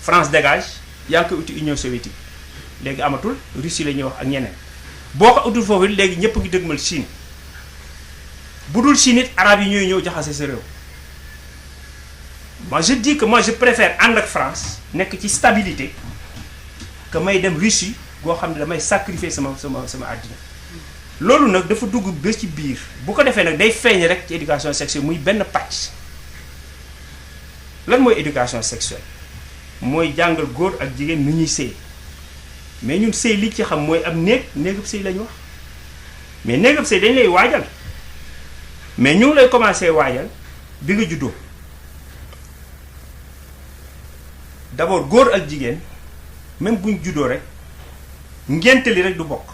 France dégage yaa ngi koy uti Union soviétique léegi amatul Russie la ñuy wax ak ñeneen boo ko utul foofu léegi ñëpp ngi dëgmal Chine bu dul Chine it arab yi ñooy ñëw jaxase sa réew moi je dis que moi je préfère ànd ak France nekk ci stabilité que may dem Russie goo xam ne damay sacrifier sama àddina loolu nag dafa dugg ba ci biir bu ko defee nag day feeñ rek ci éducation sexuelle muy benn pàcc lan mooy éducation sexuelle mooy jàngal góor ak jigéen nu ñuy sëy mais ñun sëy li ci xam mooy am néegab sëy la ñu wax mais néegab sëy dañ lay waajal mais ñu ngi lay commencer waajal bi nga juddoo d'abord góor ak jigéen même buñ juddoo rek ngénte li rek du bokk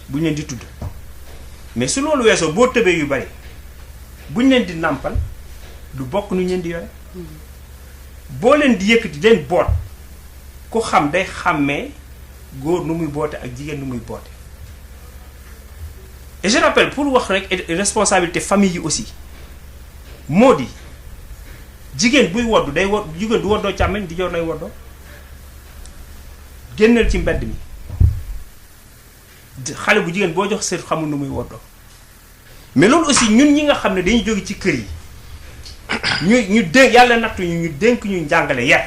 bu ñu leen di tudd mais su loolu weesoo boo tëbee yu bari bu ñu leen di nàmpal du bokk nu ñu leen di yore boo leen di yëkkati leen boot ku xam day xàmmee góor nu muy boote ak jigéen nu muy boote et je rappelle pour wax rek responsabilité famille yi aussi moo di jigéen buy woddu day wod jigéen du woddoo càmmeñ di joor lay woddoo génnal ci mbedd mi xale bu jigéen boo jox seet xamul nu muy woddoo mais loolu aussi ñun ñi nga xam ne dañuy jóge ci kër yi ñu dénk yàlla nattu ñu dénk ñu njàngale yar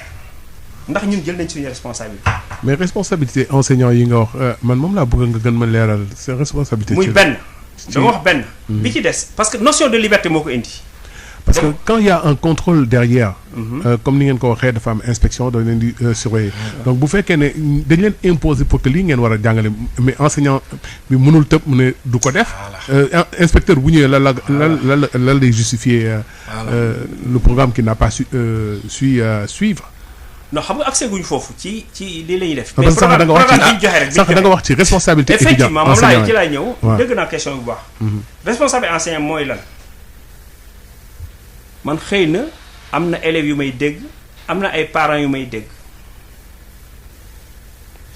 ndax ñun jël nañ suñu responsabilité. mais responsabilité enseignant yi nga wax man moom laa bëgg nga gën ma leeral c'est responsabilité. muy benn dama wax benn. bi ci des parce que notion de liberté moo ko indi. parce que quand il y a un contrôle derrière. comme ni ngeen ko waxee dafa am inspection dañ leen di surveiller. donc bu fekkee ne dañ leen imposer pour que lii ngeen war a jàngale mais enseignant bi mënul tëb mu ne du ko def. inspecteur bu ñëwee la lay justifier le programme qui n'a pas suivre. non xam nga accès guñ foofu ci lii la ñuy def. mais sax da nga wax ci sax da nga wax ci responsabilité étudiant effectivement moom laa ci laay ñëw. dëgg naa question bu baax. responsabilité enseignant mooy lan. man xëy na am na élèves yu may dégg am na ay parents yu may dégg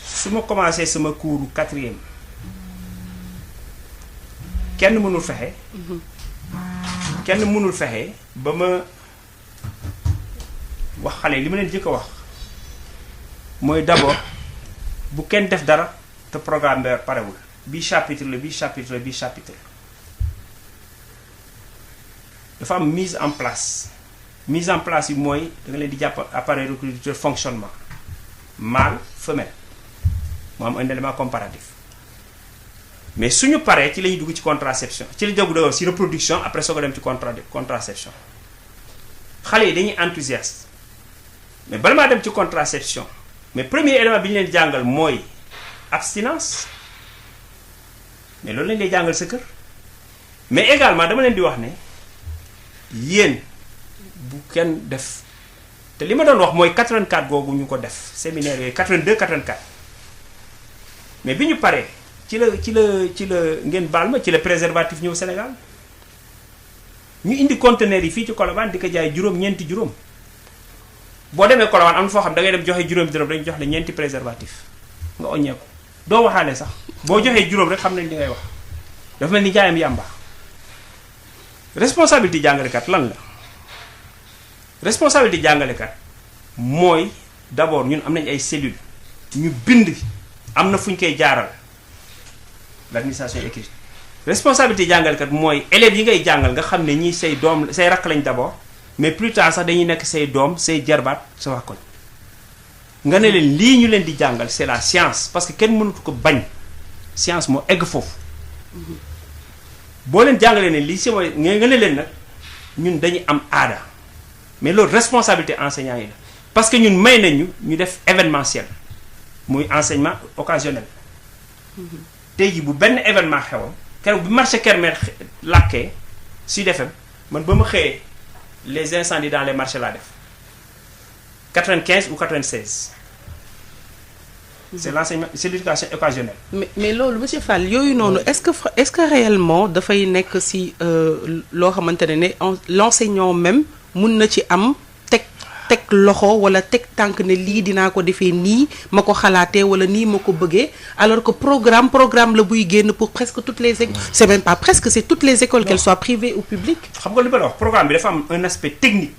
su ma commencé sama cours 4e kenn mënul fexe ba ma wax xale li ma leen jëkk a wax mooy d'abord bu kenn def dara te programme bi parewul bii chapitre la bii chapitre la bii chapitre dafa am mise en place yi mooy da nga leen di jàpp appareil reproducteur fonctionnement mâle femelle mu am un élément comparatif mais suñu paree ci la ñuy dugg ci contraception ci la jógu ci reproduction après soo ko dem ci contraception xale yi dañuy enthousiaste mais bala maa dem ci contraception mais premier élément bi ñu leen jàngal mooy abstinence mais loolu lañ lay jàngal sa kër mais également dama leen di wax ne yéen bu kenn def te li ma doon wax mooy 84 googu ñu ko def séminaire yooyu 82 84 mais bi ñu paree ci la ngeen baal ma ci la préservatif ñëw Sénégal ñu indi conteneurs yi fii ci Colobane di ko jaay ñeenti juróom boo demee Colobane am na foo xam da ngay dem joxe juróom dërëm dañu jox la ñeenti préservatif nga oññeeku doo waxaale sax boo joxee juróom rek xam nañ li ngay wax dafa mel ni jaayam yàmba responsabilité jàngalekat lan la responsabilité jàngalekat mooy d'abord ñun am nañ ay cellules ñu bind am na fu ñu koy jaaral l'administration écrite responsabilité jàngalekat mooy élèves yi ngay jàngal nga xam ne ñii say doom say rakk lañ d'abord mais plus tard sax dañuy nekk say doom say jarbaat sa wax koñ nga ne leen lii ñu leen di jàngal c'est la science parce que kenn mënatu ko bañ science moo egg foofu boo leen jàngalee ne lii si mooy nga ne leen nag ñun dañuy am aada mais loolu responsabilité enseignant yi la parce que ñun may nañu ñu def événementiel muy enseignement occasionnel tey jii bu benn événement xewoon keroog bu marché Kermel làkkee Sud FM man ba ma xëyee les incendies dans les marchés laa def 95 ou 96 c'est l'enseignement c'est l'éducation occasionnelle. mais loolu monsieur Fall yooyu noonu est-ce que réellement dafay nekk ci loo xamante ne l'enseignant même mun na ci am teg loxo wala teg tànk ne lii dinaa ko defee nii ma ko xalaatee wala nii ma ko bëggee alors que programme la buy génn pour presque toutes les écoles c'est même pas presque c'est toutes les écoles qu'elles soient privées ou publiques. xam nga li ma la wax programme bi dafa am un aspect technique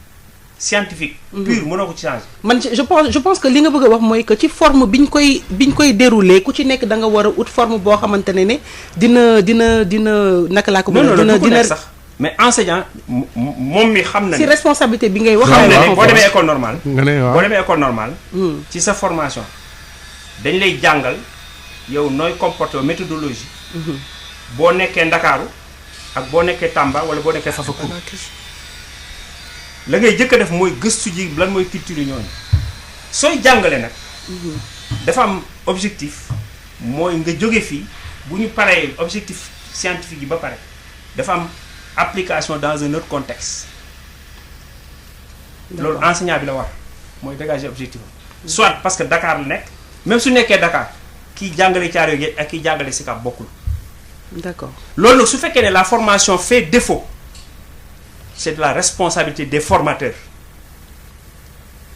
scientifique. pur mënoo ko ci changer. man je pense que li nga bëgg a wax mooy que ci forme bi ñu koy dérouler ku ci nekk da nga war a ut forme boo xamante ne dina naka laa ko. dina sax. mais enseignant moom mi xam na. si responsabilité bi ngay wax. xam na ne boo demee école normale. nga ne waaw boo demee école normale. ci sa formation dañ lay jàngal yow nooy comporter méthodologie. boo nekkee Ndakaaru ak boo nekkee Tamba wala boo nekkee Fafacour. la ngay jëkk a def mooy gëstu ji lan mooy culture ñooñu sooy jàngale nag. dafa am objectif mooy nga jóge fii bu ñu paree objectif scientifique yi ba pare dafa am. application dans un autre contexte loolu enseignant bi la war mooy dégager objectif soit parce que Dakar la nekk même su nekkee Dakar kiy jàngale Thiaroye Géej ak kiy jàngale Sicap bokkul D'accord. loolu nag su fekkee ne la formation fait défaut c'est de la responsabilité des formateurs.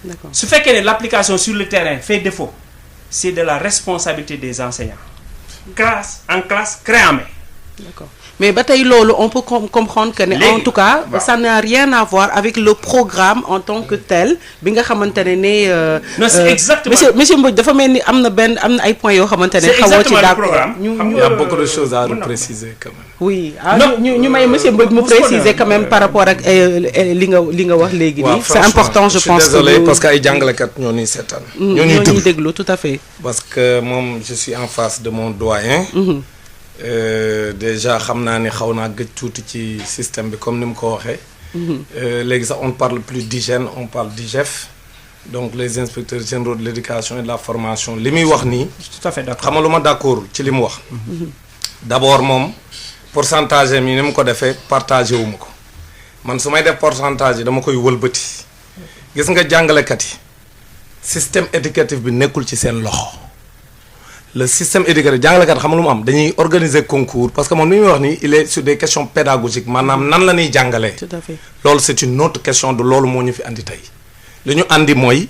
D'accord. su fekkee ne l'application sur le terrain fait défaut c'est de la responsabilité des enseignants. En classe clé en main. D'accord. Mais ba tey loolu on peut comprendre que ne en tout cas ça n'a rien à voir avec le programme en tant que tel bi nga xamante ne non c'est exactement monsieur Mbodj dafa mel ni am na ay points yoo xamante ne xawoo ci d'accord il y a beaucoup de choses à repréciser quand même. oui ñu may monsieur Mbodj mu préciser quand même par rapport ak li nga wax léegi nii c'est important je pense. Désolé parce que ay jàngalekat ñoo ñuy seetaan. ñoo ñuy déglu tout à fait. parce que moom je suis en face de mon doyen. Déjà xam naa ni xaw naa gëj tuuti ci système bi comme ni mu ko waxee. léegi sax on parle plus d'hygiène on parle d'IGF donc les inspecteurs généraux de l'éducation et de la formation li muy wax nii. tout à fait d'accord xam nga lu ma d'accord ci li mu wax. d'abord moom pourcentage yi ni mu ko defee partagé wu ma ko man su may def pourcentage yi dama koy wëlbati gis nga jàngalekat yi système éducatif bi nekkul ci seen loxo. Le système éducatif jàngalekat xam lu mu am dañuy organiser concours parce que moom li muy wax nii il est sur des questions pédagogiques maanaam nan la ñuy jàngalee. Tout à fait. loolu c'est une autre question de loolu moo ñu fi andi tey li ñu andi mooy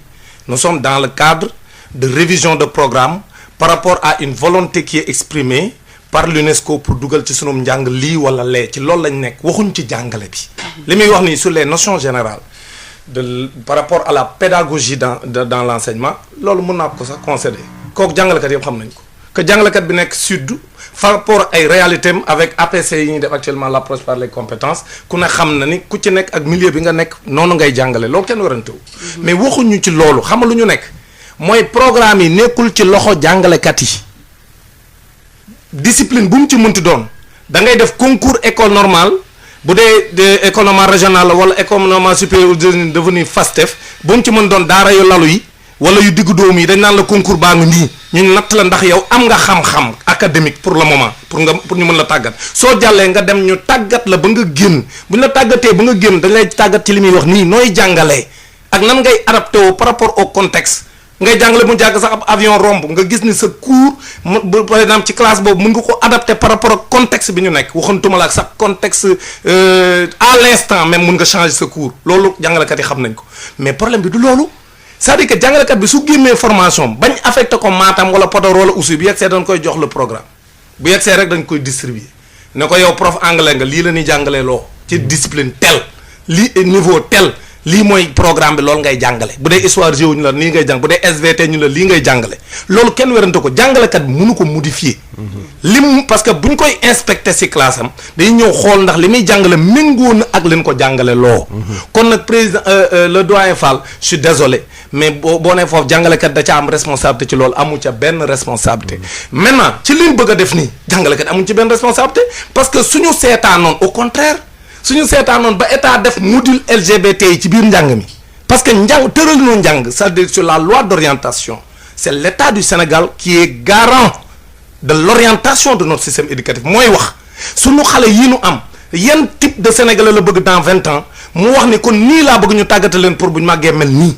nous sommes dans le cadre de révision de programme par rapport à une volonté qui est exprimée par l'UNESCO pour dugal ci sunum njàng lii wala lee ci loolu lañ nekk waxuñ ci jàngale bi. li muy wax nii sur les notions générales par rapport à la pédagogie dans l'enseignement loolu mën naa ko sax concéder. kooku jàngalekat yëpp xam nañ ko que jàngalekat bi nekk sud par rapport ay réalité am avec APC yi ñuy def actuellement l'approche par les compétences ku ne xam na ni ku ci nekk ak milieu bi nga nekk noonu ngay jàngale loolu kenn warantewu mais waxuñu ci loolu xam nga lu ñu nekk mooy programme yi nekkul ci loxo jàngalekat yi discipline bu mu ci mënti doon da ngay def concours école normale bu dee école normale régionale la wala école normale supérieure devenu FASTEF bu mu ci mën doon daara yu lalu yi wala yu diggu dóomu yi dañ naan la concours baa ngi nii ñu natt la ndax yow am nga xam-xam académique pour le moment pour ñu mën la tàggat soo jàllee nga dem ñu tàggat la ba nga génn bu ñu la tàggatee ba nga génn dañ lay tàggat ci li muy wax nii nooy jàngalee ak nan ngay adapté woo par rapport au contexte ngay jàngale mu jàgg sax ab avion romb nga gis ni sa cours par exemple ci classe boobu mën nga ko adapté par rapport ak contexte bi ñu nekk waxantuma la ak sax contexte à l'instant même mën nga changer sa cours loolu jàngalekat yi xam nañ ko mais problème bi du loolu. c'est-à-dire que jàngalekat bi su génnee formation bañ affecté ko Matam wala Podor wala Oussouye bu yegsee dañ koy jox le programme bu yegsee rek dañ koy distribuer ne ko yow prof anglais nga lii la ñuy jàngalee loo ci discipline tel lii niveau tel lii mooy programme bi loolu ngay jàngale bu dee histoire géo ñu la nii ngay jàng bu dee SVT ñu la lii ngay jàngale loolu kenn werante ko jàngalekat bi mënu ko modifier lim parce que bu ñu koy inspecté ci classe am dañuy ñëw xool ndax li muy jàngale méngoo na ak leen ko jàngale loo kon nag président le doyen Fall je suis désolé mais boo nee foofu jàngalekat da ca am responsabilité ci loolu amu ca benn responsabilité maintenant ci liñ bëgg a def nii jàngalekat amuñ ci benn responsabilité parce que suñu seetaanoon au contraire suñu seetaanoon ba état def module LGBT yi ci biir njàng mi parce que njàng tëral noo njàng c'est-à-dire sur la loi d'orientation c'est l'état du Sénégal qui est garant de l'orientation de notre système éducatif mooy wax suñu xale yi ñu am yan type de Sénégalais la bëgg dans 20 ans mu wax ni kon nii laa bëgg ñu tàggate leen pour bu ñu màggee mel nii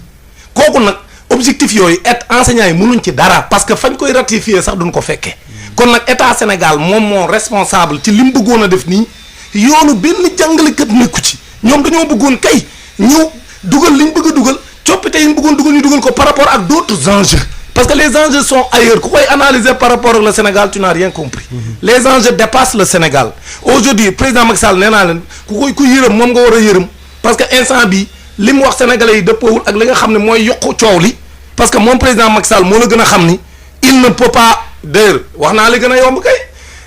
kooku nag objectif yooyu enseignants yi mënuñ ci dara parce que fañ koy ratifier sax duñ ko fekkee kon nag état Sénégal moom moo responsable ci li mu bëggoon a def nii yoonu benn jàngalekat nekku ci ñoom dañoo bëggoon kay ñëw dugal liñ bëgg a dugal coppite yi ñu bëggoon dugal ñu dugal ko par rapport ak d'autres enjeux parce que les enjeux sont ailleurs ku koy analyser par rapport ak le Sénégal tu n'as rien compris les enjeux dépassent le Sénégal aujourd'hui président Macky Sall nee naa leen ku yërëm moom nga war a yërëm parce que instant bi li mu wax sénégalais yi dëppoowul ak li nga xam ne mooy yokku coow li parce que moom président Macky Sall moo la gën a xam ni il ne peut pas d'ailleurs wax naa li gën a yomb kay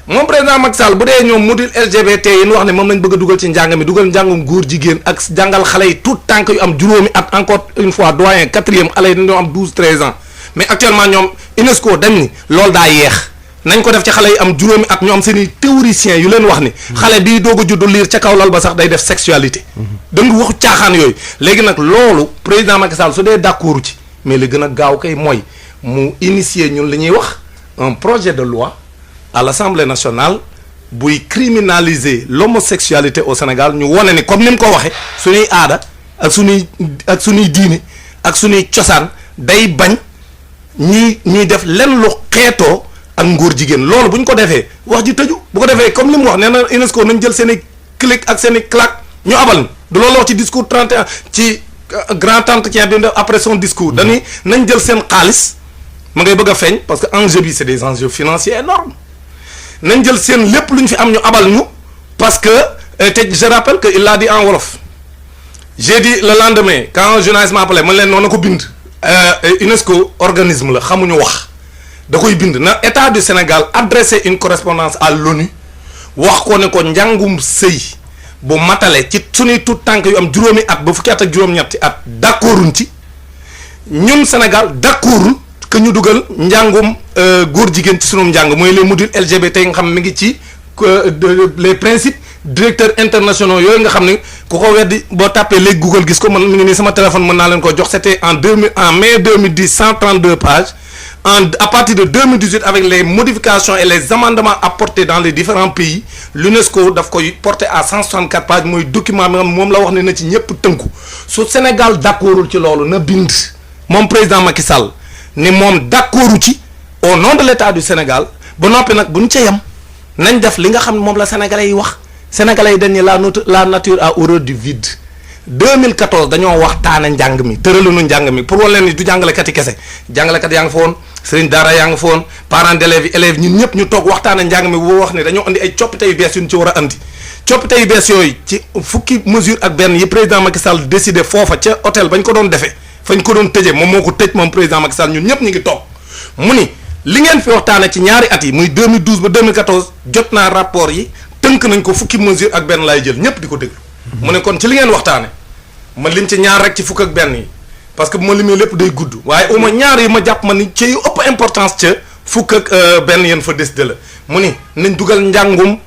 moom président Macky Sall bu dee ñoom module LGBT yi ñu wax ne moom lañ bëgg a dugal ci njàng mi dugal njàngum góor jigéen ak jàngal xale yi tout tànk yu am juróomi at encore une fois doyen 4e xale yi dañoo am 12-13 ans mais actuellement ñoom UNESCO dañ ni loolu daa yeex nañ ko def ci xale yi am juróomi at ñu am seen i théoriciens yu leen wax ni xale bii doog a juddu liir ca kaw lal ba sax day def sexualité da nga waxu caaxaan yooyu léegi nag loolu président Macky Sall su dee d'accord ci mais li gën a gaaw kay mooy mu initier ñun li ñuy wax un projet de loi à l'Assemblée nationale buy criminaliser l'homosexualité au Sénégal ñu wone ni comme ni mu ko waxee suñuy aada ak suñuy diine ak suñuy cosaan day bañ ñuy def lenn lu xeetoo ak ngóor jigéen loolu bu ñu ko defee wax ji tëju bu ko defee comme li mu wax nee na UNESCO nañ jël seen i clic ak seen i claque ñu abal du loolu wax ci discours 31 ci grand entretien bi après son discours dañuy nañ jël seen xaalis ma ngay bëgg a feeñ parce que enjeu bi c'est des enjeux financiers énormes nañ jël seen lépp lu ñu fi am ñu abal ñu parce que te je rappelle que il l'a dit en wolof j'ai dit le lendemain quand un journaliste m'a appelé man leen noonu na ko bind UNESCO organisme la xamuñu wax da koy bind na état du Sénégal adressé une correspondance à l'ONU wax ko ne ko njàngum sëy bu matale ci suñuy tout tànk yu am juróomi at ba fukki at ak juróom-ñetti at d'accorduñ ci ñun Sénégal d'accordul que ñu dugal njàngum góor jigéen ci sunum njàng mooy les modules LGBT nga xam mi ngi ci les principes directeurs internationaux yooyu nga xam ne ku ko weddi boo tapé léegi Google gis ko man mi ngi nii sama téléphone mën naa leen ko jox c'était en mai 2010 132 pages à partir de 2018 avec les modifications et les amendements apportés dans les différents pays l'UNESCO daf koy porté à 164 pages mooy document bi nga moom la wax ne na ci ñëpp tënku su Sénégal d'accordul ci loolu na bind moom président Macky Sall ni moom d'accordu ci au nom de l'état du Sénégal ba noppi nag buñ ca yem nañ def li nga xam ne moom la sénégalais yi wax sénégalais yi dañ ne la nature a horreur du vide 2014 dañoo waxtaane njàng mi tëralunu njàng mi pour wala leen ni du jàngalekat yi kese jàngalekat yaa ngi fa woon sëriñ daara yaa ngi fa woon parents d'élèves yi élèves ñun ñëpp ñu toog waxtaane njàng mi boo wax ne dañoo andi ay coppite yu bees yu ñu ci war a andi coppite yu bees yooyu ci fukki mesure ak benn yi président Macky Sall décidé foofa ca hôtel bañ ko doon defee fañ ko doon tëjee moom moo ko tëj moom président Macky Sall ñun ñëpp ñu ngi toog mu ni li ngeen fi waxtaane ci ñaari at yi muy 2012 ba 2014 jot naa rapport yi tënk nañ ko fukki mesure ak benn laay jël ñëpp di ko déglu mu ne kon ci li ngeen waxtaane ma lim ci ñaar rek ci fukk ak benn yi parce que bu ma limee lépp day gudd waaye au moins ñaar yi ma jàpp ma ni ci yu ëpp importance ca fukk ak benn yéen fa décidé la mu ni nañ dugal njàngum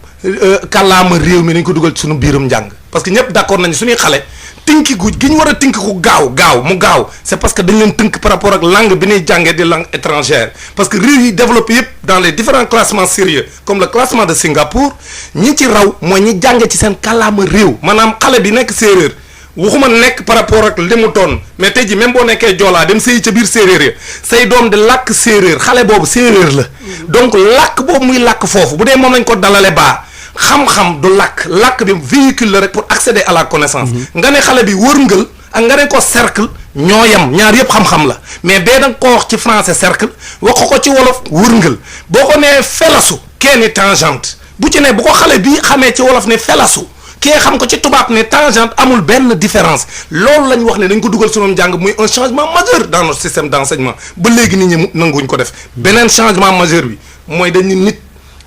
kàllaama réew mi nañ ko dugal ci suñu biirum njàng parce que ñëpp d'accord nañu suñuy xale tinki gu gi ñu war a tink ku gaaw mu gaaw c'est parce que dañ leen tënk par rapport ak langue bi ñuy jàngee di langue étrangère parce que réew yi développé yëpp dans les différents classements sérieux comme le classement de Singapour ñi ci raw mooy ñi jànge ci seen kàllaama réew maanaam xale bi nekk séeréer waxuma nekk par rapport ak li mu doon mais tey ji même boo nekkee joolaa dem sëyi ca biir séeréer ya say doom di làkk séeréer xale boobu séeréer la donc làkk boobu muy làkk foofu bu dee moom lañ ko dalale baa xam-xam du làkk bi véhicule la rek pour accéder à la connaissance nga ne xale bi wërngël ak nga ne ko cercle ñoo yem ñaar yëpp xam-xam la mais bee da nga ko wax ci français cercle wax ko ci wolof wërngël boo ko nee felasu kenn tangente bu ci ne bu ko xale bi xamee ci wolof ne felasu kee xam ko ci tubaab ne tangente amul benn différence loolu lañ wax ne dañ ko dugal sunu njàng muy un changement majeur dans notre système d'enseignement ba léegi nit ñi nanguwuñ ko def beneen changement majeur bi mooy dañu nit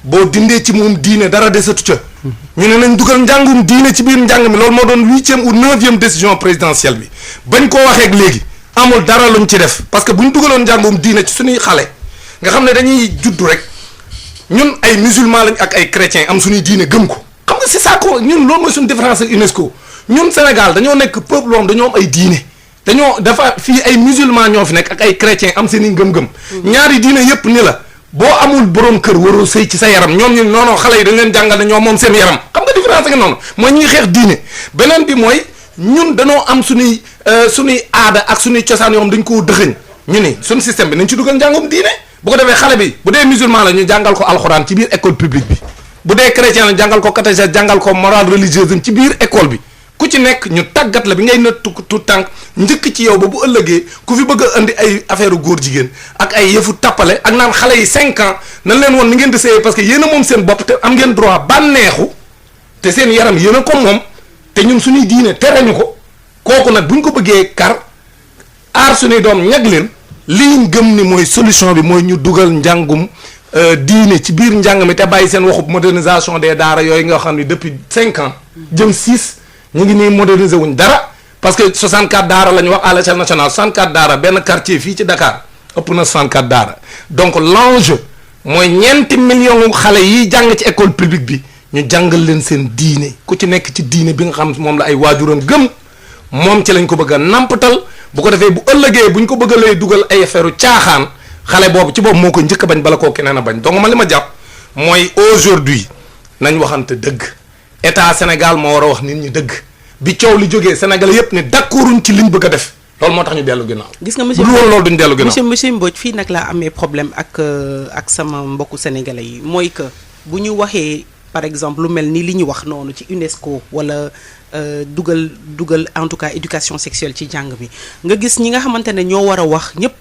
boo dindee ci moom diine dara desatu ca ñu ne nañ dugal njàngum diine ci biir njàng mi loolu moo doon 8e ou 9e décision présidentielle bi bañ koo waxee ak léegi amul dara luñ ci def parce que bu ñu dugaloon njàngum diine ci suñuy xale nga xam ne dañuy juddu rek ñun ay musulmans lañ ak ay chrétiens am suñuy diine gëm ko xam nga c'est ça ko ñun loolu mooy suñu différence ak UNESCO ñun Sénégal dañoo nekk peuple loom dañoo am ay diine dafa fii ay musulmans ñoo fi nekk ak ay chrétiens am seen i ngëm-ngëm ñaari diine yépp ni la boo amul borom kër waroo sëy ci sa yaram ñoom ñu non xale yi dañ leen jàngal ne ñoom moom seen yaram xam nga différence nga noonu mooy ñi ngi xeex diine beneen bi mooy ñun dañoo am suñuy aada ak suñuy cosaan yoo xam dañ koo dëxëñ ñu ni suñu système bi nañ ci dugal njàngum diine bu ko defee xale bi bu dee musulman la ñu jàngal ko alxuraan ci biir école publique bi bu dee chrétien la jàngal ko catéchèse jàngal ko morale religieuse ci biir école bi ku ci nekk ñu tàggat la bi ngay na tout tànk njëkk ci yow ba bu ëllëgee ku fi bëgg a indi ay affaire góor jigéen ak ay yëfu tappale ak naan xale yi 5 ans nañ leen woon ni ngeen di sëyee parce que yéen a moom seen bopp te am ngeen droit bànneexu te seen yaram yéen a ko moom te ñun suñuy diine tere ñu ko kooku nag bu ñu ko bëggee kar aar suñuy doom ñag leen li ñu gëm ni mooy solution bi mooy ñu dugal njàngum diine ci biir njàng mi te bàyyi seen waxu modernisation des daara yooyu nga xam ne depuis 5 ans jëm 6 ñu ngi nii moderniser wuñ dara parce que 64 daara la ñu wax à l'échelle nationale 64 daara benn quartier fii ci Dakar ëpp na 64 daara donc l'enjeu mooy ñeenti millions xale yi jàng ci école publique bi ñu jàngal leen seen diine ku ci nekk ci diine bi nga xam moom la ay waajuram gëm moom ci lañ ko bëgg a nampatal bu ko defee bu ëllëgee bu ñu ko bëgg a lay dugal ay affaire caaxaan xale boobu ci boobu moo ko njëkk a bañ bala koo keneen a bañ donc man li ma jàpp mooy aujourd'hui nañ waxante dëgg état Sénégal moo war a wax nit ñi dëgg bi coow li jógee Sénégal yépp ne d'accorduñ ci liñ bëgg a def loolu moo tax ñu dellu ginnaaw. gis nga monsieur bu dul woon loolu duñ dellu ginnaaw. monsieur Mbodj fii nag laa amee problème ak sama mbokku sénégalais yi mooy que bu ñu waxee par exemple lu mel ni li ñu wax noonu ci UNESCO wala dugal en tout cas éducation sexuelle ci jàng bi nga gis ñi nga xamante ne ñoo war a wax ñëpp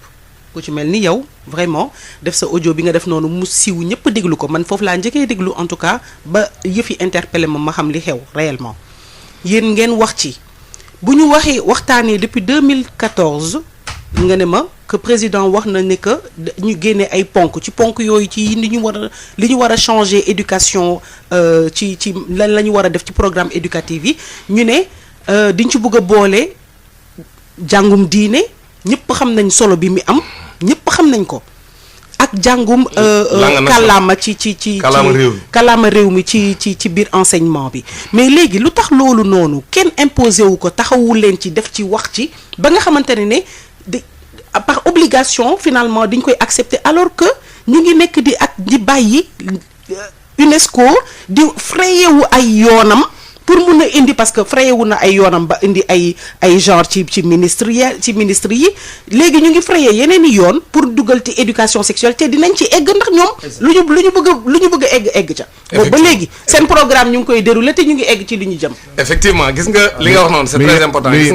ku ci mel ni yow vraiment def sa audio bi nga def noonu mu siiw ñëpp déglu ko man foofu laa njëkkee déglu en tout cas ba yëf yi interpellé ma xam li xew réellement yéen ngeen wax ci bu ñu waxtaanee depuis 2014 nga ne ma que président wax na ne que ñu génne ay ponk ci ponk yooyu ci li ñu war a changer éducation ci lan la ñu war a def ci programme éducatif yi ñu ne diñ ci bëgg a boole jàngum diine ñëpp xam nañ solo bi mi am ñëpp xam nañ ko ak jàngum kàllaama ci kàllaama réew mi ci biir enseignement bi mais léegi lu tax loolu noonu kenn imposé wu ko taxawul leen ci def ci wax ci ba nga xamante ne par obligation finalement dañ koy accepter alors que ñu ngi nekk di bàyyi UNESCO di frayé wu ay yoonam pour mun a indi parce que frayé wu na ay yoonam ba indi ay genre ci ministre yi léegi ñu ngi frayé yeneen i yoon pour dugal ci éducation sexuelle te dinañ ci egg ndax ñoom lu ñu bëgg a egg ca boobu ba léegi seen programme ñu ngi koy déroulé te ñu ngi egg ci li ñu jëm effectivement gis nga li nga wax noonu c'est très important mais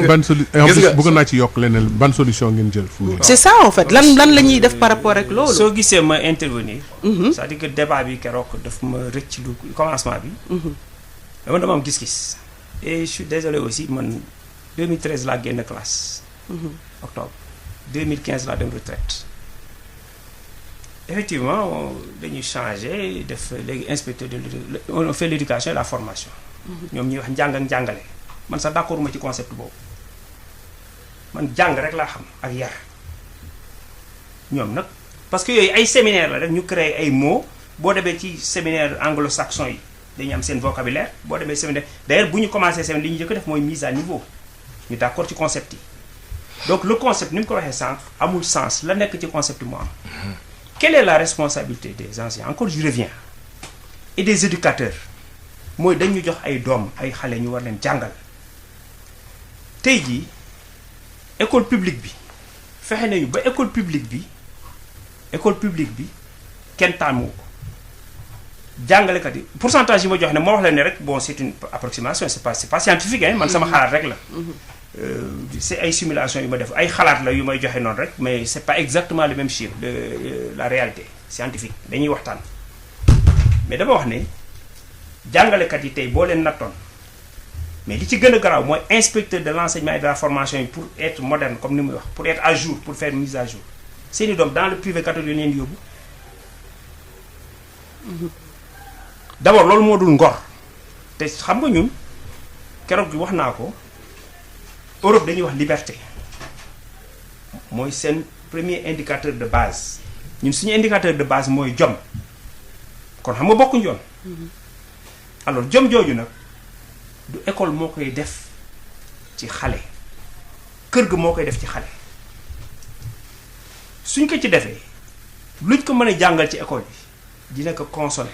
bëgg naa ci yokk leneen ban solution ngeen jël fu c'est ça en fait lan la ñuy def par rapport ak loolu soo gisee ma intervenir c'est-à-dire que débat bi keroog daf ma rëcc lu commencement bi dama am gis-gis et je suis désolé aussi man 2013 laa génn classe. octobre 2015 laa dem retraite effectivement dañuy changer def léegi inspecteur de on fait l'éducation et la formation. ñoom ñuy wax njàng ak njàngale man sax d'accord ma ci concept boobu man jàng rek laa xam ak yar ñoom nag parce que yooyu ay séminaire la rek ñu créer ay mots boo demee ci séminaire anglo-saxon yi. dañu am seen vocabulaire boo demee séminaire d'ailleurs bu ñu commencé séminaire li ñu jëkk def mooy mise à niveau ñu d'accord ci concept yi donc le concept ni mu ko waxee sànq amul sens la nekk ci concept moo am quelle est la responsabilité des enseignants encore je reviens et des éducateurs mooy dañu jox ay doom ay xale ñu war leen jàngal tey jii école publique bi fexe nañu ba école publique bi kenn taamu ko jàngalekat yi pourcentage yi ma jox ne moo wax la ne rek bon c'est une approximation c'est pas scientifique hein man sama xalaat rek la c'est ay simulation yu ma def ay xalaat la yu may joxe noonu rek mais c'est pas exactement le même chiffre de la réalité scientifique dañuy waxtaan mais dama wax ne jàngalekat yi tey boo leen nattoon mais li ci gën a garaaw mooy inspecteur de l'enseignement et de la formation yi pour être moderne comme ni muy wax pour être à jour pour faire mise à jour seeni doom dans le privé catholique leen di yóbbu d'abord loolu moo dul ngor te xam nga ñun keroog bi wax naa ko Europe dañuy wax liberté mooy seen premier indicateur de base ñun suñu indicateur de base mooy jom kon xam nga bokkuñu yoon alors jom jooju nag du école moo koy def ci xale kër ga moo koy def ci xale suñ ko ci defee luñ ko mën a jàngal ci école bi dina ko consommer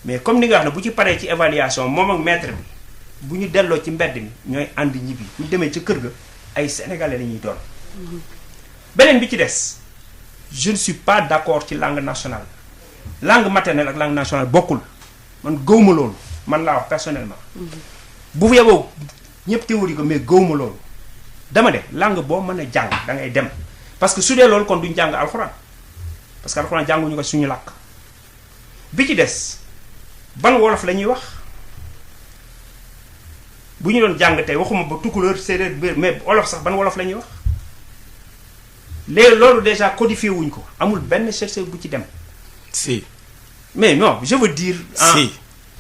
mais comme ni nga wax ne bu ci paree ci évaluation moom ak maître bi bu ñu delloo ci mbedd mi ñooy ànd ñibbi bu ñu demee ca kër ga ay sénégalais la ñuy doon. beneen bi ci des je ne suis pas d'accord ci langue nationale langue maternelle ak langue nationale bokkul man gëwma loolu man laa wax personnellement. bu yeboo ñëpp théorie ko mais gëwma loolu dama de langue boo mën a jàng da ngay dem parce que su dee loolu kon duñ jàng alxuraan parce que alxuraan jànguñu ko suñu làkk bi ci des. ban wolof la ñuy wax bu ñu doon jàng tey waxuma ba tukulóor séeréer mais wolof sax ban wolof la ñuy wax léegi loolu déjà codifié wuñ ko amul benn chercheur bu ci dem. si. mais non je veux dire. si.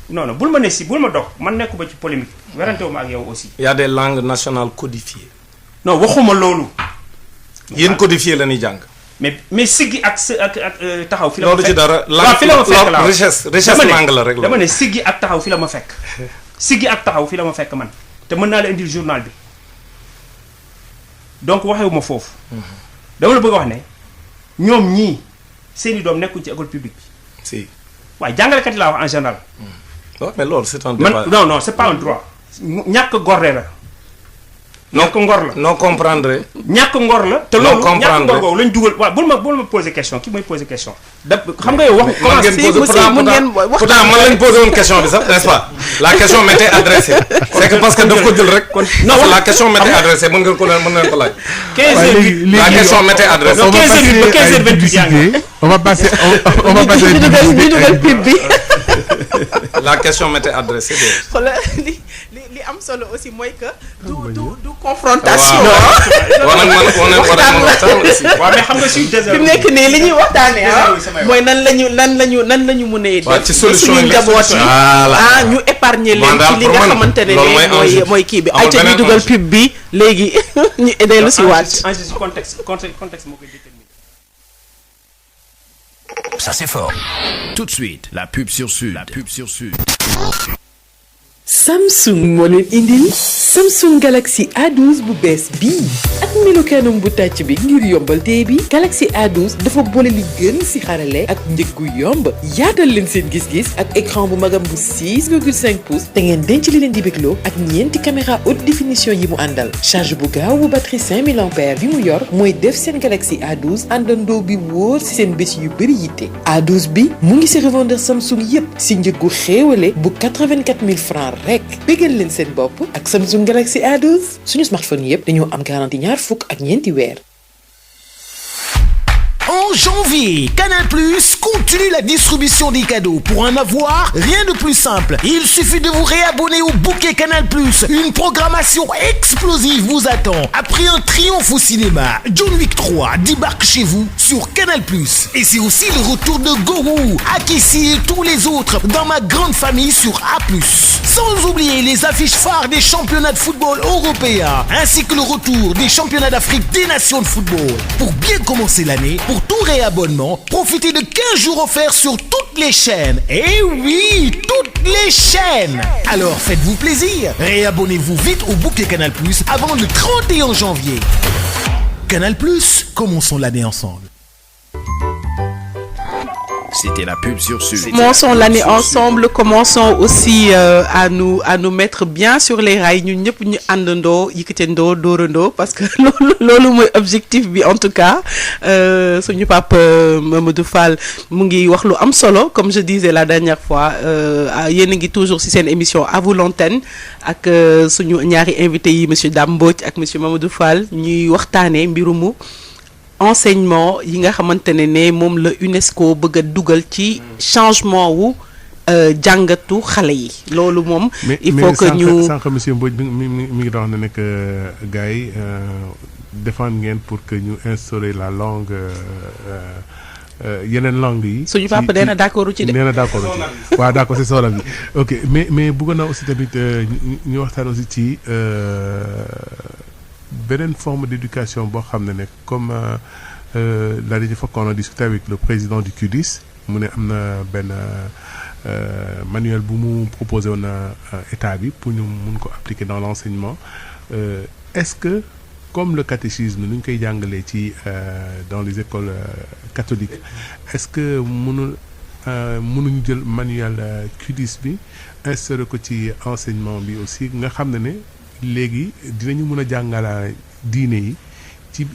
non bul ma ne si bul ma dox man nekkuma ci polémique werante wu ma ak yow aussi. y a des langues nationales codifiées. non waxuma loolu. yéen codifié la ñuy jàng. mais siggi ak taxaw fi la ma loolu fekk ci dara waaw fi la ma fekk la richesse langue la rek la dama ne siggi ak taxaw fi la ma fekk siggi ak taxaw fi la ma fekk man te mën naa la indil journal bi donc waxewu ma foofu dama la bëgg a wax ne ñoom ñii seeni doom nekkuñ ci école publique bi si waaye jàngalekat yi laa wax en général mais loolu c'est un débat man non c'est pas un droit ñàkk gorre la ñàkk ngor la non comprendre. ñàkk ngor la. te loolu ñàkk ngor googu lañ dugal waaw bul ma poser question ki mooy poser question. xam nga yow wax. pourtant man lañ posé woon question bi sax n'est-ce pas la question m'était adressée. c'est que parce que daf ko jël rek. non la question m'était adressée mën ngeen ko laaj. 15h08 la question m'était adressée. 15h08 ba 15h28 yaa ngi. on va passer ñu dugal pub bi. la question m'était adressée. xoolal li am solo aussi mooy que du confrontation. waaw mais xam nga si fi mu nekk nii li ñuy waxtaanee mooy nan la ñu mën a. ci solution suñu njaboot yi ñu épargner leen ci li nga xamante ne mooy kii bi. ay ca ñu dugal pub bi léegi ñu dellu si waat. contexte moo koy déterminer. Ça c'est fort. Tout de suite, la pub sur Sud. Samsung moo leen indil Samsung Galaxy A12 bu bees bii ak melokaanam bu tàcc bi ngir yombal tey bi Galaxy A12 dafa boole li gën ci xarale ak njëg gu yomb yaatal leen seen gis-gis ak écran bu magam bu 6,5 pouces te ngeen denc li leen di bégloo ak ñeenti caméra haute définition yi mu àndal charge bu gaaw bu batterie 5000 ampères bi mu yor mooy def seen Galaxy A12 àndandoo bi wóor ci seen bés yu bëri yitte A12 bi mu ngi ci revendeur Samsung yépp ci njëg gu xéewale bu 84 000 francs rek bégal leen seen bopp ak Samsung Galaxy A12 suñu smartphone yépp dañoo am garantie ñaar fukk ak ñeenti weer. En janvier, Canal+ continue la distribution des cadeaux. Pour en avoir, rien de plus simple. Il suffit de vous réabonner au bouquet Canal+. Une programmation explosive vous attend. Après un triomphe au cinéma, John Wick 3 débarque chez vous sur Canal+. Et c'est aussi le retour de Gorou, Akessi et tous les autres dans ma grande famille sur A+. Sans oublier les affiches phares des championnats de football européens, ainsi que le retour des championnats d'Afrique des nations de football. Pour bien commencer l'année, pour tout réabonnement, profitez de 15 jours offerts sur toutes les chaînes. Et oui, toutes les chaînes. Alors faites-vous plaisir. Réabonnez-vous vite au bouquet Canal+ avant le 31 janvier. Canal+, commençons l'année ensemble. C'était la pub sur Sud. Commençons l'année ensemble, commençons aussi à nous mettre bien sur les rails ñun ñëpp ñu àndandoo yëkkatandoo dóorandoo parce que loolu mooy objectif bi en tout cas suñu papa Mamadou Fall mu ngi wax lu am solo comme je disais la dernière fois yéen a ngi toujours ci seen émission à vous l'antenne ak suñu ñaari invités yi monsieur Dame Mbodj ak monsieur Mamadou Fall ñuy waxtaanee mbirumu enseignement yi nga xamante ne moom la UNESCO bëgg a dugal ci changement wu jàngatu xale yi loolu moom. il faut que ñu sànq monsieur Mbodj mi ngi doon wax ne que gars yi défendre ngeen pour que ñu instaurer la langue yeneen langue yi. suñu papa nee na d'accord ci de. nee na d'accord ci waaw d'accord c'est ça bi ok mais bëggoon naa aussi tamit ñu waxtaan aussi ci. beneen forme d'éducation boo xam ne comme la dernière fois qu'on a discuté avec le président du QDIS mu ne am na benn manuel bu mu proposé woon état bi pour ñu mun ko appliquer dans l'enseignement est-ce que comme le catéchisme nu ñu koy jàngalee ci dans les écoles catholiques est-ce que mënuñu jël manuel QDIS bi instauré ko ci enseignement bi aussi nga xam ne léegi dinañu mën a jàngala diine yi ci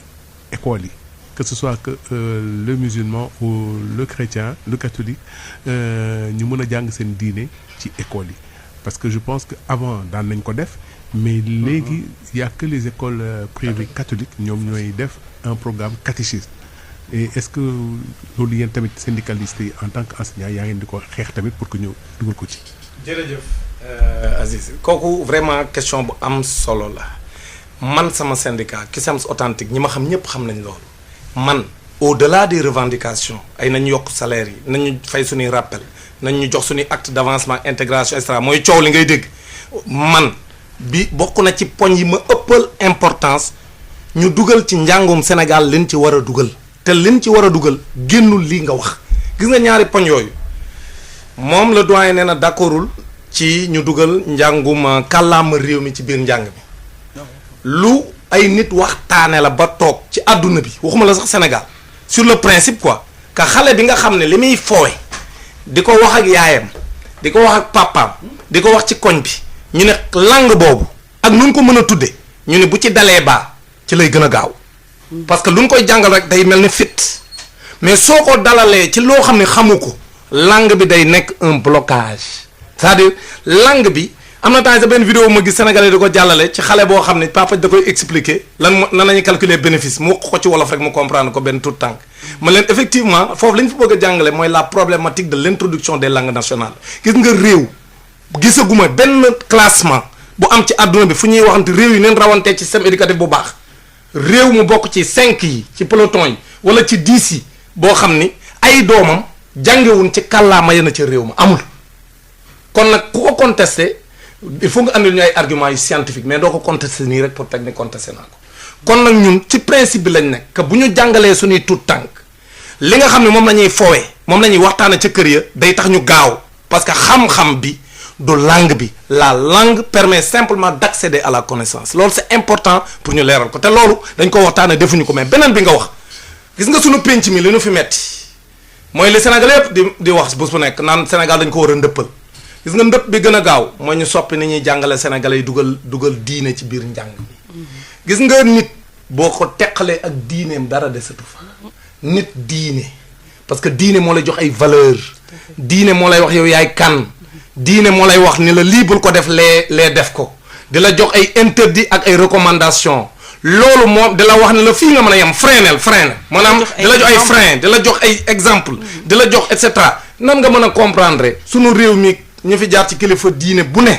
école yi que ce soit que le musulman ou le chrétien le catholique ñu mën a jàng seen diine ci école yi parce que je pense que avant daan nañ ko def mais léegi y a que les écoles privées catholiques ñoom ñooy def un programme catéchisme et est-ce que loolu yéen tamit syndicalistes yi en tant qu'enseignant yaa ngeen di ko xeex tamit pour que ñu dugal ko ci. jërëjëf Aziz kooku vraiment question bu am solo la man sama syndicat Cusems authentique ñi ma xam ñëpp xam nañ loolu man au-delà des revendications ay nañ yokk salaire yi nañu fay suñuy rappel nañ ñu jox suñuy acte d'avancement intégration et cetera mooy coow li ngay dégg man bi bokk na ci poñ yi ma ëppal importance ñu dugal ci njàngum Sénégal liñ ci war a dugal te liñ ci war a dugal génnul lii nga wax gis nga ñaari poñ yooyu moom le doyen nee na d'accordul ci ñu dugal njàngum kàllaama réew mi ci biir njàng mi lu ay nit waxtaane la ba toog ci àdduna bi waxuma la sax Sénégal sur le principe quoi que xale bi nga xam ne li muy foowe di ko wax ak yaayam di ko wax ak papaam di ko wax ci koñ bi ñu ne langue boobu ak nu ko mën a tudde ñu ne bu ci dalee baa ci lay gën a gaaw parce que lu ñu koy jàngal rek day mel ni fit mais soo ko dalalee ci loo xam ne xamu ko langue bi day nekk un blocage c'est-à-dire langue bi am na temps sa benn vidéo ma gis sénégalais di ko jàllale ci xale boo xam ne papa da koy expliquer lan nañuy calculer bénéfice mu wax ko ci wolof rek mu comprendre ko benn tout tànk ma leen effectivement foofu la ñu fa bëgg a jàngale mooy la problématique de l'introduction des langues nationales gis nga réew gisaguma benn classement bu am ci àdduna bi fu ñuy waxante réew yi neen rawantee ci système éducatif bu baax réew mu bokk ci 5 yi ci peloton yi wala ci 10 yi boo xam ni ay doomam jàngewuñ ci kàllaama yena ca réew ma amul kon nag ku ko contesté il faut nga andil ñu ay arguments yu scientifique mais doo ko contesté nii rek pour teg ni contesté naa ko kon nag ñun ci principe bi lañ nekk que bu ñu jàngalee suñuy tuut tànk li nga xam ne moom la ñuy foowee moom la ñuy waxtaane ca kër ya day tax ñu gaaw parce que xam-xam bi du langue bi la langue permet simplement d'accéder à la connaissance loolu c'est important pour ñu leeral ko te loolu dañ ko waxtaane defuñu ko mais beneen bi nga wax gis nga suñu penc mi li ñu fi metti mooy li Sénégal yëpp di wax bés bu nekk naan Sénégal dañ ko war a ndëppal gis nga ndëpp bi gën a gaaw mooy ñu soppi ni ñuy jàngale Sénégalais yi dugal diine ci biir njàng bi gis nga nit boo ko teqalee ak diineem dara desatu fa nit diine parce que diine moo lay jox ay valeur diine moo lay wax yow yaay kan diine moo lay wax ni la lii bul ko def lee def ko di la jox ay interdit ak ay recommandation loolu moom di la wax ne la fii nga mën a yem freinel maanaam di la jox ay frein di la jox ay exemple di la jox et cetera nan nga mën a comprendre sunu réew mi ñu fi jaar ci kilifa diine bu ne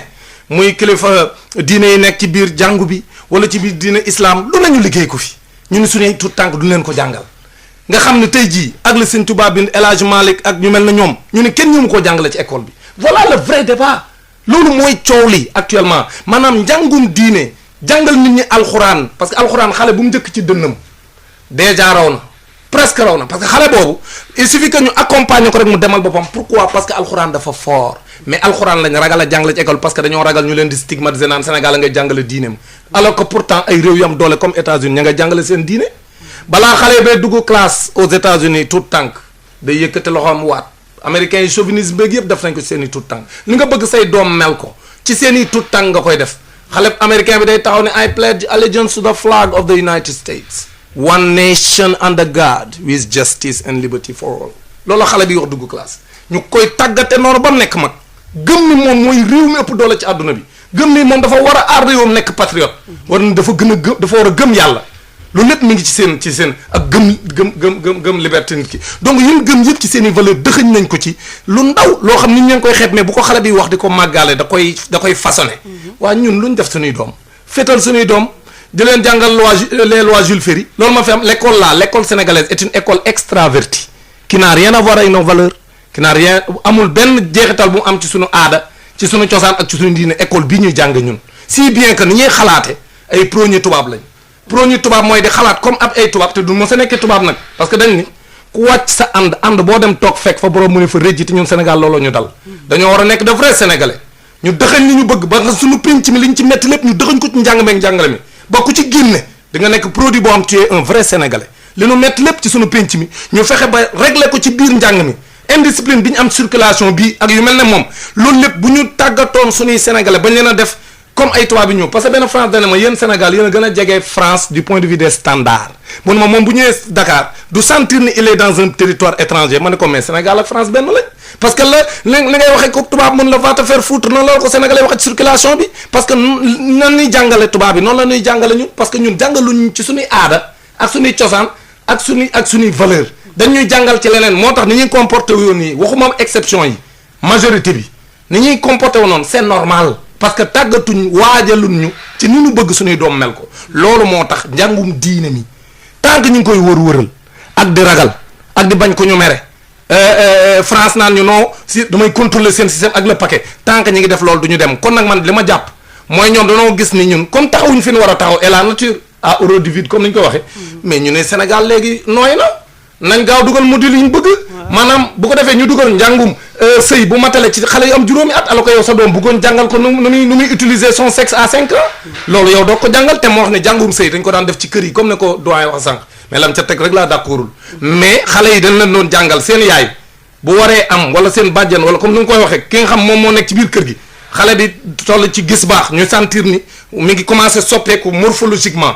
muy kilifa diine yi nekk ci biir jàngu bi wala ci biir diine islam lu nañu liggéey ko fi ñu ne suñuy tout tànk du leen ko jàngal nga xam ne tey jii ak la Sëñ Tuubaa bi El Hadj Malick ak ñu mel na ñoom ñu ne kenn ñu mu koo jàngale ci école bi voilà le vrai débat loolu mooy coow li actuellement maanaam njàngum diine jàngal nit ñi alxuraan parce que alxuraan xale bu mu njëkk ci dënnam déjà raw na presque raw na parce que xale boobu il suffit que ñu accompagner ko rek mu demal boppam pourquoi parce que alxuraan dafa fort mais alxuraan lañ ragal a jàngale ci école parce que dañoo ragal ñu leen di stigmatiser naan Sénégal la ngay jàngale diineem alors que pourtant ay réew yu am doole comme États-Unis ña nga jàngale seen diine balaa xale bay dugg classe aux États-Unis tout tànk day yëkkati loxoom waat américains yi chauvinisme beeg yëpp def nañ ko ci seen i tout tànk li nga bëgg say doom mel ko ci seen i tout tànk nga koy def xale américain bi day taxaw ne I pledge allegiance to the flag of the United States one nation under God with justice and liberty for all loolu xale bi wax dugg classe ñu koy tàggate noonu ba mu nekk mag gëm ni moom mooy réew mi ëpp doole ci àdduna bi gëm ni moom dafa war a aar réewam nekk patriote war na dafa gën a gëm dafa war a gëm yàlla loolu lépp mi ngi ci seen ak gëm liberté nit ki donc yéen gëm yëpp ci seen i valeur dëxëñ nañ ko ci lu ndaw loo xam nit ñaa ngi koy xeeb mais bu ko xale bi wax di ko màggaale da koy façonné waaye ñun lu ñu def suñuy doom féetal suñuy doom di leen jàngal les lois Jules Ferry loolu ma fi am l'école sénégalaise est une école extravertie qui n'a rien à voir avec nos valeurs qui n'a rien amul benn jeexital bu mu am ci suñu aada ci suñu cosaan ak ci suñu diine école bii ñuy jàng ñun si bien que ni ñuy xalaate ay prôné tubaab lañ prôné tubaab mooy di xalaat comme ab ay tubaab te du ma sa nekkee tubaab nag parce que dañ ni ku wàcc sa ànd boo dem toog fekk fa borom mu ne fa rëjji te ñun Sénégal looloo ñu dal dañoo war a nekk de vrai sénégalais ñu dëxañ li ñu bëgg ba nga suñu pénc mi li ñu ci metti lépp ñu dëxañ ko ci njàng meeg njàngale mi ba ku ci génne di nga nekk produit boo am tu es un vrai sénégalais li ñu metti lépp ci suñu pénc mi ñu fexe ba régler ko ci biir njàng mi indiscipline bi ñu am circulation bii ak yu mel ne moom loolu lépp bu ñu tàggatoon suñuy sénégalais bañ leen a def comme ay tubaab bi ñëw parce que benn France dana ma yéen Sénégal yéen a gën a jege France du point de vue des standards mu ne ma moom bu ñëwee Dakar du sentir ni il est dans un territoire étranger ma ne ko mais Sénégal ak France benn lañ parce que li ngay waxee ko tubaab mën la va te faire foutre noonu la ko sénégalais waxee ci circulation bi parce que nan ñuy jàngale tubaab bi noonu la ñuy jàngale ñun parce que ñun jàngaluñ ci suñuy aada ak suñuy cosaan ak suñuy valeur dañuy jàngal ci leneen moo tax ni ñuy comporté wu yoon nii waxuma exception yi majorité bi ni ñuy comporté wu noonu c'est normal parce que tàggatuñ waajaluñ ñu ci ni ñu bëgg suñuy doom mel ko loolu moo tax njàngum diine mi tant que ñu ngi koy wëral ak di ragal ak di bañ ko ñu mere France naan ñu non si damay contrôler seen système ak le paquet tant que ñu ngi def loolu du ñu dem kon nag man li ma jàpp mooy ñoom dañoo gis ni ñun comme taxawuñ fi ñu war a taxaw et la nature a horreur du vide comme ni ñu ko waxee mais ñu ne Sénégal léegi nooy na nañ gaaw dugal module yi ñu bëgg maanaam bu ko defee ñu dugal njàngum sëy bu matale ci xale yu am juróomi at alors que yow sa doom bëggoon jàngal ko nu muy utiliser son sexe à 5 ans loolu yow doo ko jàngal te moo wax ne jàngum sëy dañ ko daan def ci kër yi comme ne ko doyen wax sànq mais lam ca teg rek laa d'accordul mais xale yi dañ leen doon jàngal seen yaay bu waree am wala seen bàjjen wala comme ni nga koy waxee ki nga xam moom moo nekk ci biir kër gi xale bi toll ci gis baax ñu sentir ni mi ngi commencé soppeeku morphologiquement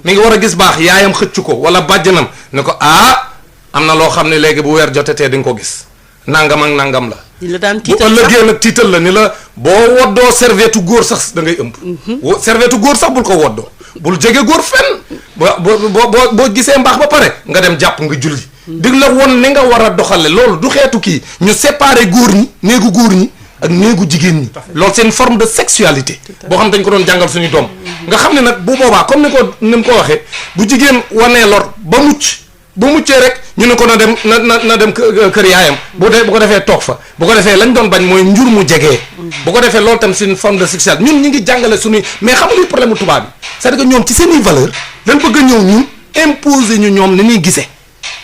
mi ngi war a gis baax yaayam xëcc ko wala bàjjanam ne ko am na loo xam ne léegi bu weer jotetee di nga ko gis nangam ak nangam la. di la daan bu tiital ëllëgee nag tiital la ni la boo woddoo serviette góor sax da ngay ëmb. Serviette góor sax bul ko woddoo bul jege góor fenn boo gisee mbaax ba pare nga dem jàpp nga julli. dig la won ni nga war a doxale loolu du xeetu kii ñu séparer góor ñi néegu góor ñi ak néegu jigéen ñi. loolu c'est une forme de sexualité. boo xam dañ ko doon jàngal suñu doom. nga xam ne nag bu boobaa comme ni mu ko waxee bu jigéen wanee lor ba mucc. bu muccee rek ñu ne ko na dem na dem kër yaayam bu ko defee toog fa bu ko defee lañ doon bañ mooy njur mu jegee bu ko defee loolu tam c'est une forme de sexualité ñun ñi ngi jàngale suñuy mais xam nga luy problème mu tubaab bi c'est-à-dire que ñoom ci seeni valeur lañ bëgg a ñëw ñun imposer ñu ñoom ni ñuy gisee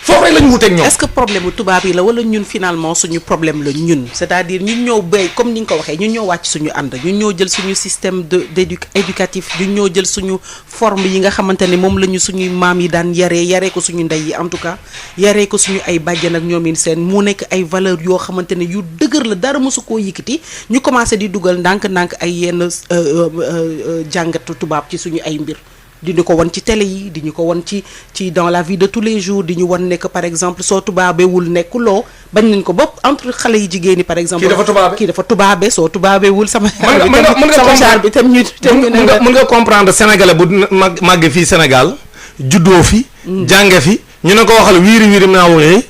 foofu rek lañ wuteeg ñoom. est-ce que problème mu tubaab yi la wala ñun finalement suñu problème la ñun c'est-à-dire ñun ñoo béy comme ni nga ko waxee ñun ñoo wàcc suñu ànd ñun ñoo jël suñu système éducatif ñun ñoo jël suñu forme yi nga xamante ne moom la ñu suñuy maam yi daan yaree ko suñu ndey yi en tout cas yaree ko suñu ay bàjjan ak ñoom seen mu nekk ay valeurs yoo xamante ne yu dëgër la dara mosu koo yëkkati ñu commencé di dugal ndànk-ndànk ay yenn jàngatu tubaab ci suñu ay mbir. di ñu ko won ci télé yi di ñu ko won ci dans la vie de tous les jours di ñu won nekk par exemple soo tubaabewul nekkuloo bañ nañ ko bopp entre xale yi jigéen ñi par exemple. kii dafa tubaabe soo tubaabewul sama. genre bi tam ñu mën nga comprendre sénégalais bu màgge fii Sénégal juddoo fi. jànge fi ñu ne ko waxal wiiri naa wooyee.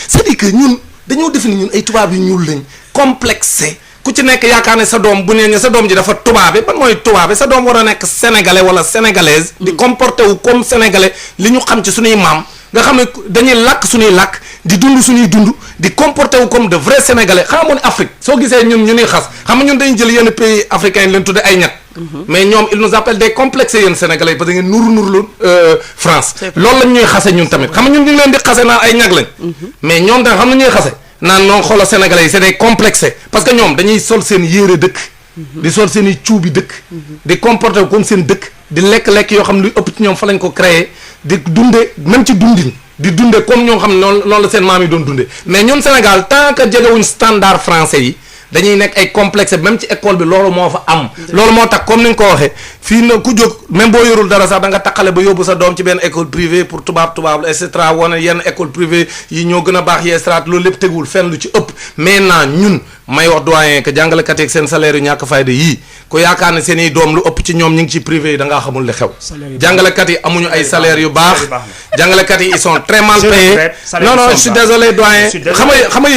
c'est-à-dire que ñun dañoo def ni ñun ay tubaab yu ñuul lañ complexé. ku ci nekk yaakaar ne sa doom bu nee ne sa doom ji dafa tubaabe ban mooy tubaabe sa doom war a nekk sénégalais wala sénégalaise. di comporté wu comme sénégalais li ñu xam ci suñuy maam nga xam ne dañuy làkk suñuy làkk di dund suñuy dund di comporté wu comme de vrai sénégalais xam nga Afrique soo gisee ñun ñu ñuy xas xam nga ñun dañuy jël yenn pays africains yi leen tudde ay ñag. mais ñoom ils nous appellent des complexés yéen sénégalais parce que ngeen nurlu France. loolu lañ ñuy xase ñun tamit xam nga ñun ñu ngi leen di xase naan ay ñag lañ. mais ñoom tamit xam na ñuy xase. naan noonu xoolal sénégalais yi c'est des complexés parce que ñoom dañuy sol seen yére dëkk. di sol seen i cuubi dëkk. di comporter comme seen dëkk. di lekk-lekk yoo xam ne lu ëpp ci ñoom fa lañ ko créé di dunde même ci dundin di dunde comme ñoo xam ne noonu la seen maam yi doon dunde mais ñun Sénégal tant que jegewuñ standard français yi dañuy nekk ay complexe même ci école bi loolu moo fa am. loolu moo tax comme ni nga ko waxee fii na ku jóg même boo yorul dara sax da nga taqale ba yóbbu sa doom ci benn école privée pour tubaab et cetera wane yenn école privée yi ñoo gën a baax yi et cetera loolu lépp teguwul fenn lu ci ëpp. maintenant ñun may wax doyen que jàngalekat yi seen salaire yu ñàkk fayda yii ku yaakaar ne seen i doom lu ëpp ci ñoom ñu ngi ci privé yi da ngaa xamul li xew. jàngalekat yi amuñu ay salaires yu baax. jàngalekat yi ils sont très mal payés. non je suis désolé doyen. xam nga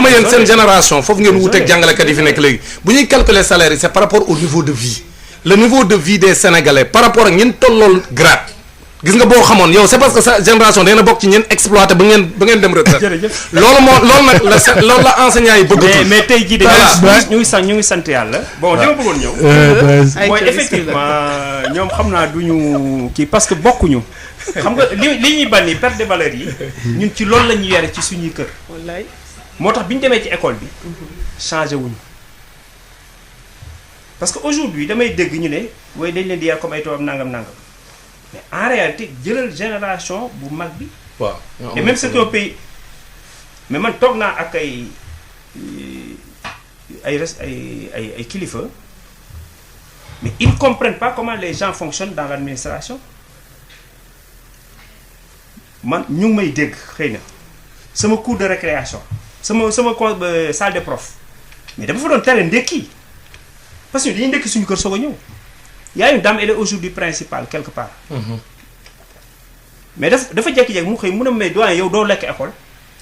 yéen seen génération foofu ngeen wuteeg jàngalekat yi fi nekk léegi bu ñuy calculer salaire yi c'est par rapport au niveau de vie le niveau de vie des sénégalais par rapport ak ñeen tollool grade gis nga boo xamoon yow c'est parce que sa génération dana bokk ci ñeen exploité ba ngeen dem retraite loolu la enseignants yi bëgg mais tey jii ñu ngi sant yàlla bon li ma bëggoon ñëw mooy effectivement ñoom xam naa duñu kii parce que bokkuñu xam nga li ñuy banni perte de valeur yi ñun ci loolu la ñuy yare ci suñuy kër wallaay moo tax bi ñu demee ci école bi changé wuñu parce que aujourd'hui damay dégg ñu ne waaye dañ leen di yar comme ay tubaab nangam mais en réalité jëlal génération bu mag bi. waaw et même c'est un pays mais man toog naa ak ay kilifa mais ils ne comprennent pas comment les gens fonctionnent dans l'administration man ñu ngi may dégg xëy na sama cours de récréation sama salle de prof mais dafa fa doon tere ndekki parce que dañuy ndekki suñu kër soog a ñëw. y a une dame elle est aujourd'hui principale quelque part. mais dafa jékki-jékki mu xëy mu ne mais doyen yow doo lekk école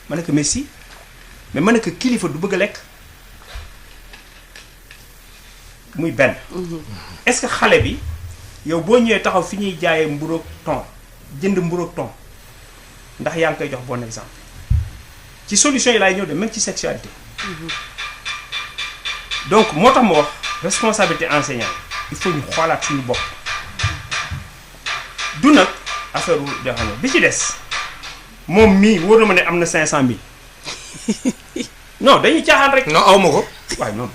ma ne ko mais si mais ma ne ko kilifa du bëgg a lekk muy benn. est-ce que xale bi yow boo ñëwee taxaw fi ñuy jaayee mburoog thon jënd mburoog thon ndax yaa ngi koy jox bon exemple ci solution yi laay ñëw de même ci sexualité. donc moo tax ma wax responsabilité enseignant il faut ñu xoolaat suñu bopp du nag affaire wu defal bi ci des moom mii wóor na ma ne am na 500000 non dañuy caaxaan rek. non aw ma ko. waaye non.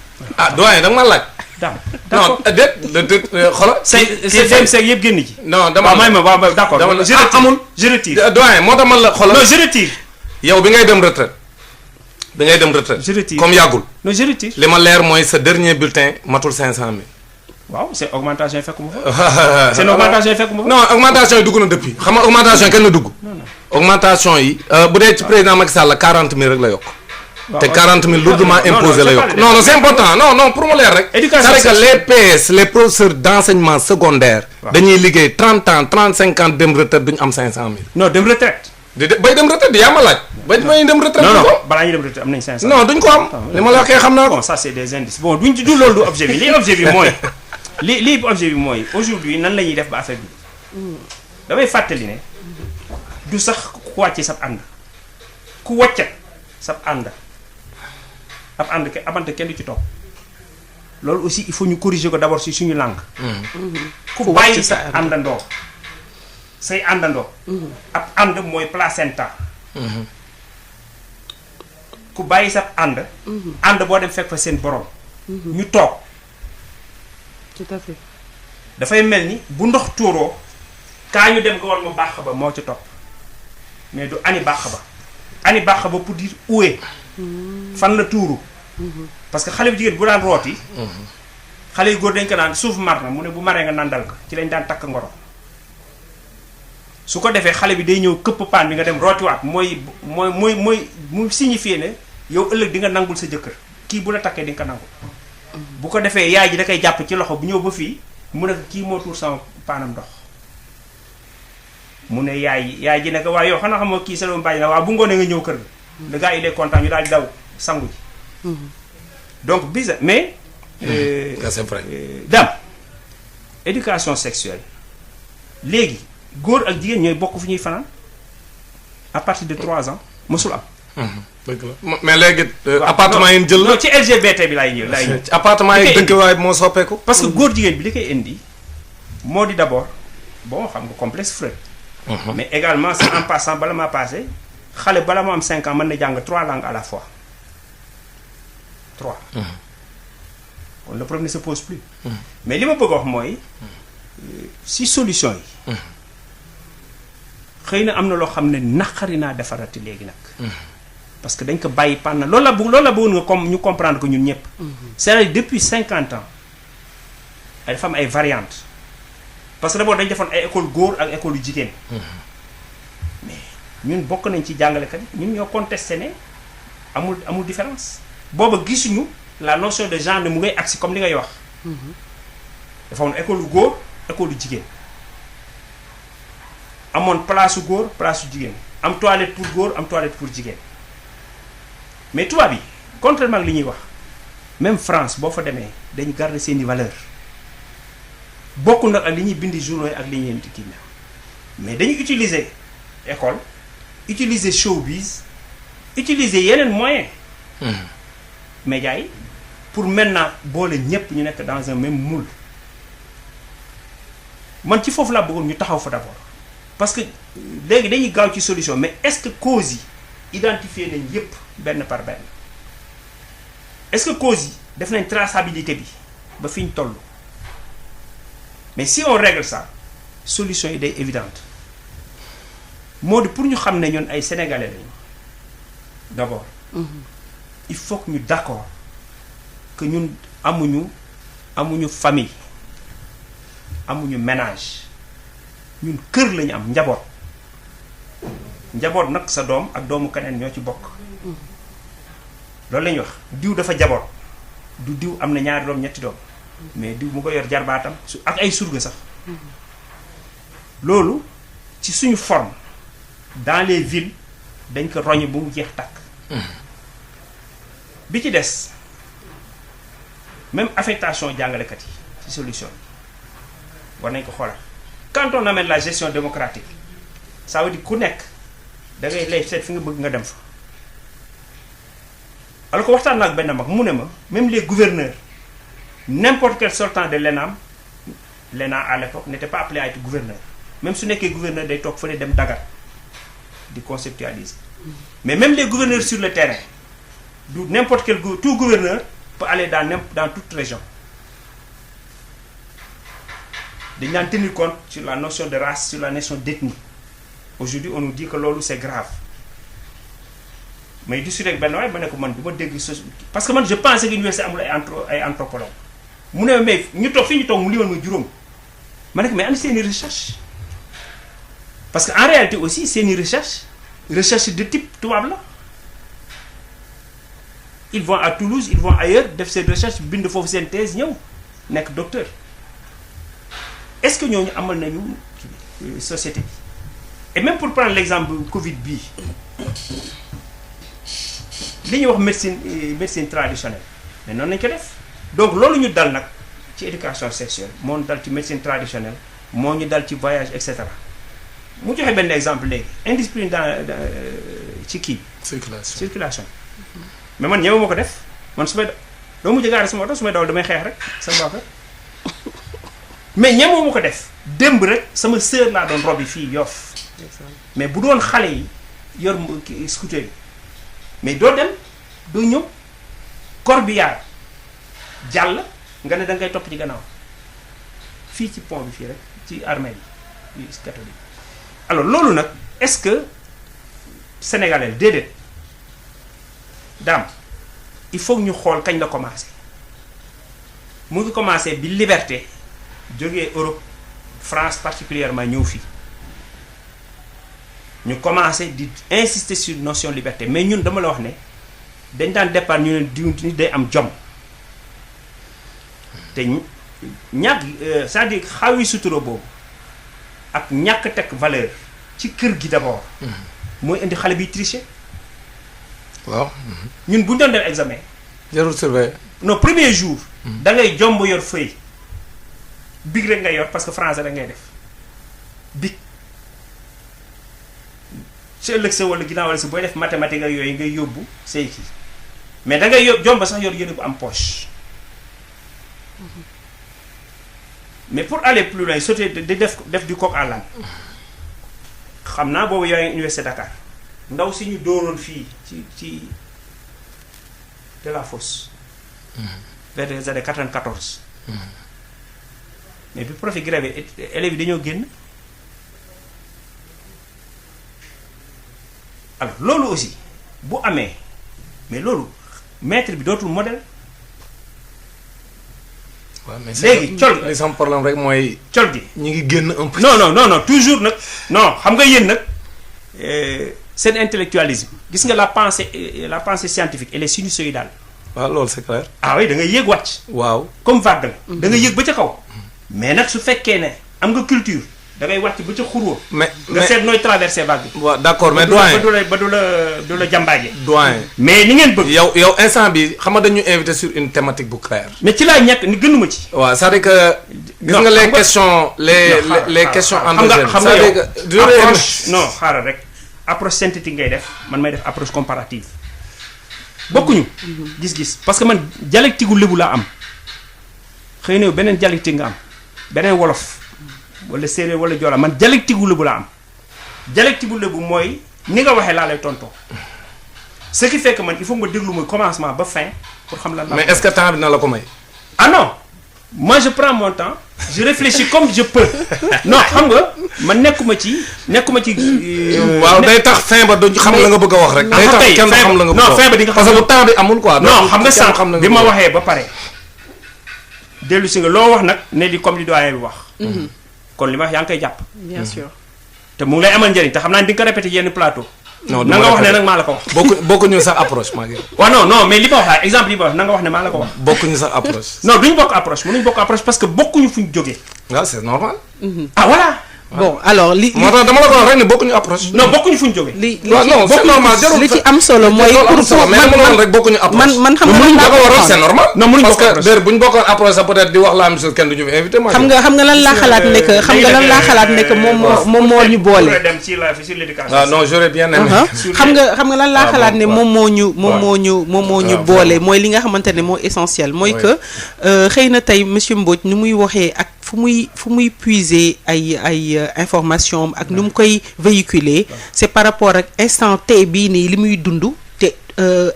doyen da nga ma laaj. d'accord non déet xoolal. c'est yëpp génn ci. non dama waaw may ma waaw d'accord. amul je retire. doyen moo tax man la xoolal. non je retire. yow bi ngay dem retraite da ngay dem retraite. Je retire. comme yàggul. non je retire. li ma leer mooy sa dernier bulletin matul 500000. waaw c'est augmentation yi fekkuma fa. c'est une augmentation yi fekkuma fa. non augmentation yi dugg na depuis xam nga augmentation yi kañ la dugg. augmentation yi bu dee ci président Macky Sall 40000 rek la yokk. te 40000 lourdement imposé la yokk. non non c'est important non pour mu leer rek. c'est que les PS les professeurs d'enseignement secondaire. dañuy liggéey 30 ans 35 ans dem retraite duñu am 500000. non dem retraite. bay dem retraite yaa ma laaj. bay dem retraite. non balaa ñuy dem retraite am nañ 500. non duñ ko am. li ma la waxee xam naa ko. bon ça c'est des indices bon duñ ci du loolu du objet bi lii objet bi mooy. lii objet bi mooy aujourd'hui nan la ñuy def ba affaire bi damay fàttali ne du sax ku wàcce sab ànd ku wàccat sab ànd ab ànd abante kenn du ci topp loolu aussi il faut ñu corriger ko d'abord ci suñu langue. ku bàyyi sa àndandoo say àndandoo. ab ànd mooy placenta. ku bàyyi sa ànd. ànd boo dem fekk fa seen borom. ñu toog. tout à fait. dafay mel ni bu ndox tuuroo kaa ñu dem nga war ma bàq ba moo ci topp mais du ani bàq ba ani bàq ba pour dire où est fan la tuuru parce que xale bu jigéen bu daan rooti xale yu góor dañ ko naan suuf mar na mu ne bu maree nga nandal ko ci lañ daan takk ngoro su ko defee xale bi day ñëw këpp paan bi nga dem rootiwaat mooy mu signifié ne yow ëllëg di nga nangul sa jëkkër kii bu la takkee di nga ko nangul bu ko defee yaay ji da koy jàpp ci loxo bu ñëw ba fii mu ne kii moo tuur sama paanam ndox mu ne yaay ji ne ko waaye yow xanaa xamoo kii sa doom bàyyi na waaw bu ngoonee nga ñëw kër ga le gars il est content ñu daal di daw sangu ji donc bizarre mais c'est vrai. dam éducation sexuelle léegi góor ak jigéen ñooy bokk fi ñuy fanaan à partir de 3 ans mosul am dëgg la mais léegi appartement yi jël non ci LGBT bi laay ñëw ci appartement yi dëkk waaye moo soppeeku. parce que góor jigéen bi li koy indi moo di d'abord bon xam nga complexe Freud. mais également c'est en passant bala maa passé xale bala moo am 5 ans mën na jàng 3 langues à la fois 3. kon le problème ne se pose plus. mais li ma bëgg a wax mooy si solution yi. xëy na am na loo xam ne naqari naa defarati léegi nag. parce que dañ ko bàyyi panna loolu la bëggoon nga comme ñu comprendre que ñun ñëpp. c'est-à-dire depuis 50 ans ay dafa am ay variantes parce que d'abord dañ defoon ay école góor ak école yu jigéen. mais ñun bokk nañ ci jàngalekat yi ñun ñoo contesté ne amul différence. booba gisuñu la notion de genre ne mu ngay agsi comme li ngay wax. dafa amoon école yu góor école yu jigéen amoon place su góor place su jigéen am toilette pour góor am toilette pour jigéen. mais tubaab yi contrairement ak li ñuy wax même France boo fa demee dañu garder seeni valeur bokk nag ak li ñuy bindi journaux yi ak li ñuy kii mais dañu utiliser école utiliser showbiz utiliser yeneen moyens. médias yi pour maintenant boole ñépp ñu nekk dans un même moule man ci foofu laa bëggoon ñu taxaw fa d'abord parce que léegi dañuy gaaw ci solution mais est-ce que causes yi identifier nañ yépp benn par benn est-ce que causes yi def nañ traçabilité bi ba fi ñu toll mais si on règle ça solution yi day évidente moo di pour ñu xam ne ñun ay sénégalais lañu d'abord. il faut que ñu d'accord que ñun amuñu famille amuñu ménage ñun kër lañu am njaboot nag sa doom ak doomu keneen ñoo ci bokk loolu la ñuy wax diw dafa jaboot du diw am na ñaari doom ñetti doom mais diw mu ko yor jarbaatam ak ay surga sax loolu ci suñu forme dans les villes dañ ko roññ bu mu jeex tàkk bi ci des même affectation jàngalekat yi ci solution yi war nañ ko xoolal quand on amène la gestion démocratique ça veut dire ku nekk da ngay lay seet fi nga bëgg nga dem fa alors que waxtaan naa ak benn mag mu ne ma même les gouverneurs n'importe quel sortant de l'ENAM à l'époque n'était pas appelé à être gouverneur même su nekkee gouverneur day toog fële dem dagar di conceptualiser mais même les gouverneurs sur le terrain du n'importe quel tout gouverneur peut aller dans toute région dañ daan tenir compte sur la notion de race sur la notion d'ethnie aujourd'hui on nous dit que loolu c'est grave may discuter ak benn waay ma ne ko man du ma dégg parce que man je pensais que université amul ay anthropologue mu ne mais ñu toog fii ñu toog mu limal ma juróom ma ne ko mais am seeni recherche parce que en réalité aussi seeni recherche de type tubaab la ils vont à Toulouse ils vont ailleurs def seen recherche bind foofu seen thèse ñëw nekk docteur est-ce que ñooñu amal nañu société bi et même pour prendre l'exemple Covid bii li ñuy wax médecine traditionnelle mais noonu lañu ko def donc loolu ñu dal nag ci éducation sexuelle moo ñu dal ci médecine traditionnelle moo ñu dal ci voyage et cetera mu joxe benn exemple léegi indiscipline ci kii circulation mais man ñëw ma ko def man su may doo mujj gaare sama oto su may daw damay xeex rek sama bopp mais ñemoo ma ko def démb rek sama sœur laa doon robi fii Yoff mais bu doon xale yi yor scooter bi mais doo dem doo ñëw corbillard jàll nga ne da ngay topp ci gannaaw fii ci pont bi fii rek ci armée yi catholique alors loolu nag est-ce que sénégalais déedéet daam il faut ñu xool kañ la commencé mu ngi commencé bi liberté jógee Europe France particulièrement ñëw fii ñu commencé di insister sur notion liberté mais ñun dama la wax ne dañ daan départ ñu ne diw ni day am jom te ñàkk c'est-à-dire xawi sutura boobu ak ñàkk teg valeur ci kër gi d'abord mooy indi xale bi tricher waaw ñun bu ñu doon def examen jarul surveiller non premier jour da ngay jomb yor feuille big rek ngay yor parce que français rek ngay def big ci ëllëg sa wala ginnaaw wala si booy def mathématique ak yooyu ngay yóbbu say kii mais da ngay jomba sax yor yëre bu am poche mais pour aller plus loin sauter di def du coq à l'âne xam naa boobu yaa ngi université Dakar ndaw si ñu dooroon fii ci de la fosse vers les années 94 mais bi prof yi grève élèves yi dañoo génn alors loolu aussi bu amee mais loolu maître bi dootul modèle waaw mais léegi col li sama problème rek mooy col gi ñu ngi génn un peu. non toujours nag non xam nga yéen nag seen intellectualisme gis nga la pensée scientifique elle est sinusoïdale. waaw loolu c'est clair. ah oui da ngay yéeg wàcc. waaw comme vague la. da ngay yéeg ba ca kaw. mais nag su fekkee ne am nga culture da ngay wàcc ba ca xurwa. mais nga seet nooy traverser vague bi. waaw d'accord mais doyen ba du la jàmbaaje. doyen mais ni ngeen bëgg. yow instant bi xam nga dañu invité sur une thématique bu claire. mais ci laa ñàkk ni gënuma ci. waaw c'est-à-dire que. gis nga les questions les questions endogènes. xam nga yow approche non xaaral rek approche synthétique ngay def man may def approche comparative bokkuñu. gis-gis parce que man dialectique gu lébu laa am xëy na beneen dialectique nga am beneen wolof wala séeréer wala joola man dialectique gu lébu laa am dialectique gu lébu mooy ni nga waxee laa lay tontoo ce qui fait que man il faut nga déglu mooy commencement ba fin pour xam lan la. mais est-ce que temps bi na la ko may. ah non moi je prends mon temps je réfléchis comme je peux non xam nga man nekkuma ci. waaw day tax fin ba du xam la nga bëgg a wax rek. day tax kenn du xam la nga bëgg a wax non fin ba di nga xam parce que bu temps bi amul quoi. non xam nga sànq bi ma waxee ba pare dellu si nga loo wax nag ne di comme li doyen bi wax. kon li ma wax yaa ngi koy jàpp. bien sûr. te mu ngi lay amal njëriñ te xam naa di nga ko répété yenn plateau. non na nga wax ne nag maa la ko wax. bokkuñu sax approche maa ngi. waaw non mais li ma wax exemple yi ma wax na nga wax ne maa la ko wax. bokkuñu sax approche. non duñu bokk approche mënuñu bokk approche parce que bokkuñu fu ñu jógee. waaw c'est normal. ah voilà. bon alors li moo tax dama la ko wax rek ne bokkuñu approche. non bokkuñu fu ñu jógee. non c'est normal jarul li ci am solo mooy pour mais dama la wax rek bokkuñu approche. man xam nga lan laa waral c'est normal. non mënuñu parce bokk approche que d'ailleurs bu ñu bokkoon approche sax peut-être di wax la même chose kenn du ñu fi invité. xam nga lan laa xalaat ne que moom moo ñu boole. dem ci la sur l'éducation. ah non j'aurais bien aimé. xam nga lan laa xalaat ne moom moo ñu boole mooy li nga xamante ne moo essentiel mooy que xëy na tey monsieur Mbodj ni muy waxee ak fu muy puiser ay information ak nu mu koy véhiculer c'est par rapport ak instant T bii nii li muy dund te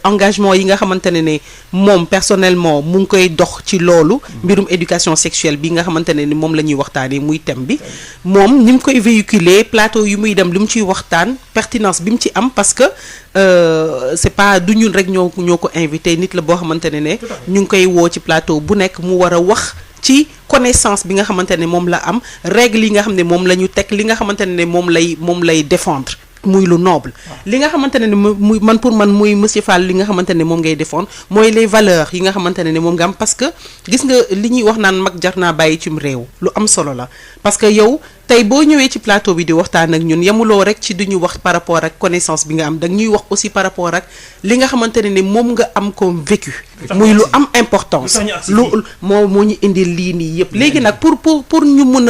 engagement yi nga xamante ne moom personnellement mu ngi koy dox ci loolu mbirum éducation sexuelle bi nga xamante ne ni moom la ñuy waxtaanee muy thème bi moom ni mu koy véhiculer plateau yu muy dem li mu ciy waxtaan pertinence bi mu ci am parce que c'est pas du ñun rek ñoo ko invité nit la boo xamante ne ñu ngi koy woo ci plateau bu nekk mu war a wax ci connaissance bi nga xamante ne moom la am règle yi nga xam ne moom la ñu teg li nga xamante ne moom lay défendre muy lu noble li nga xamante ne muy man pour man muy monsieur Fall li nga xamante ne moom ngay défendre mooy les valeurs yi nga xamante ne moom nga am parce que gis nga li ñuy wax naan mag jar naa bàyyi cim réew lu am solo la parce que yow tey boo ñëwee ci plateau bi di waxtaan ak ñun yemuloo rek ci duñu wax par rapport ak connaissance bi nga am da ñuy wax aussi par rapport ak li nga xamante ne moom nga am comme vécu muy lu am importance lu moo ñu indil lii nii yëpp léegi nag pour ñu mun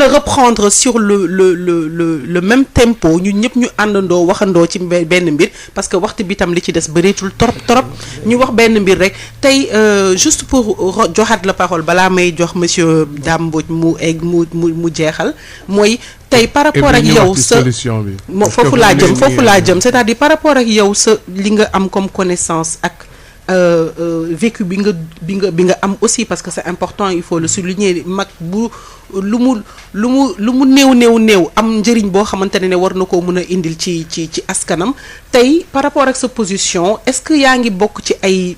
a reprendre sur le même tempo ñun ñëpp ñu àndandoo waxandoo ci benn mbir parce que waxtu bi tam li ci des bëreetul trop ñu wax benn mbir rek tey juste pour joxaat la parole balaa may jox monsieur Dame Mbodj mu jeexal mooy tey par rapport ak yow sa foofu laa jëm c'est-à-dire par rapport ak yow sa li nga am comme connaissance ak vécu bi nga am aussi parce que c'est important il faut le souligner mag bu lu mu néew am njëriñ boo xamante ne war na koo mën a indil ci askanam tey par rapport ak sa position est-ce que yaa ngi bokk ci ay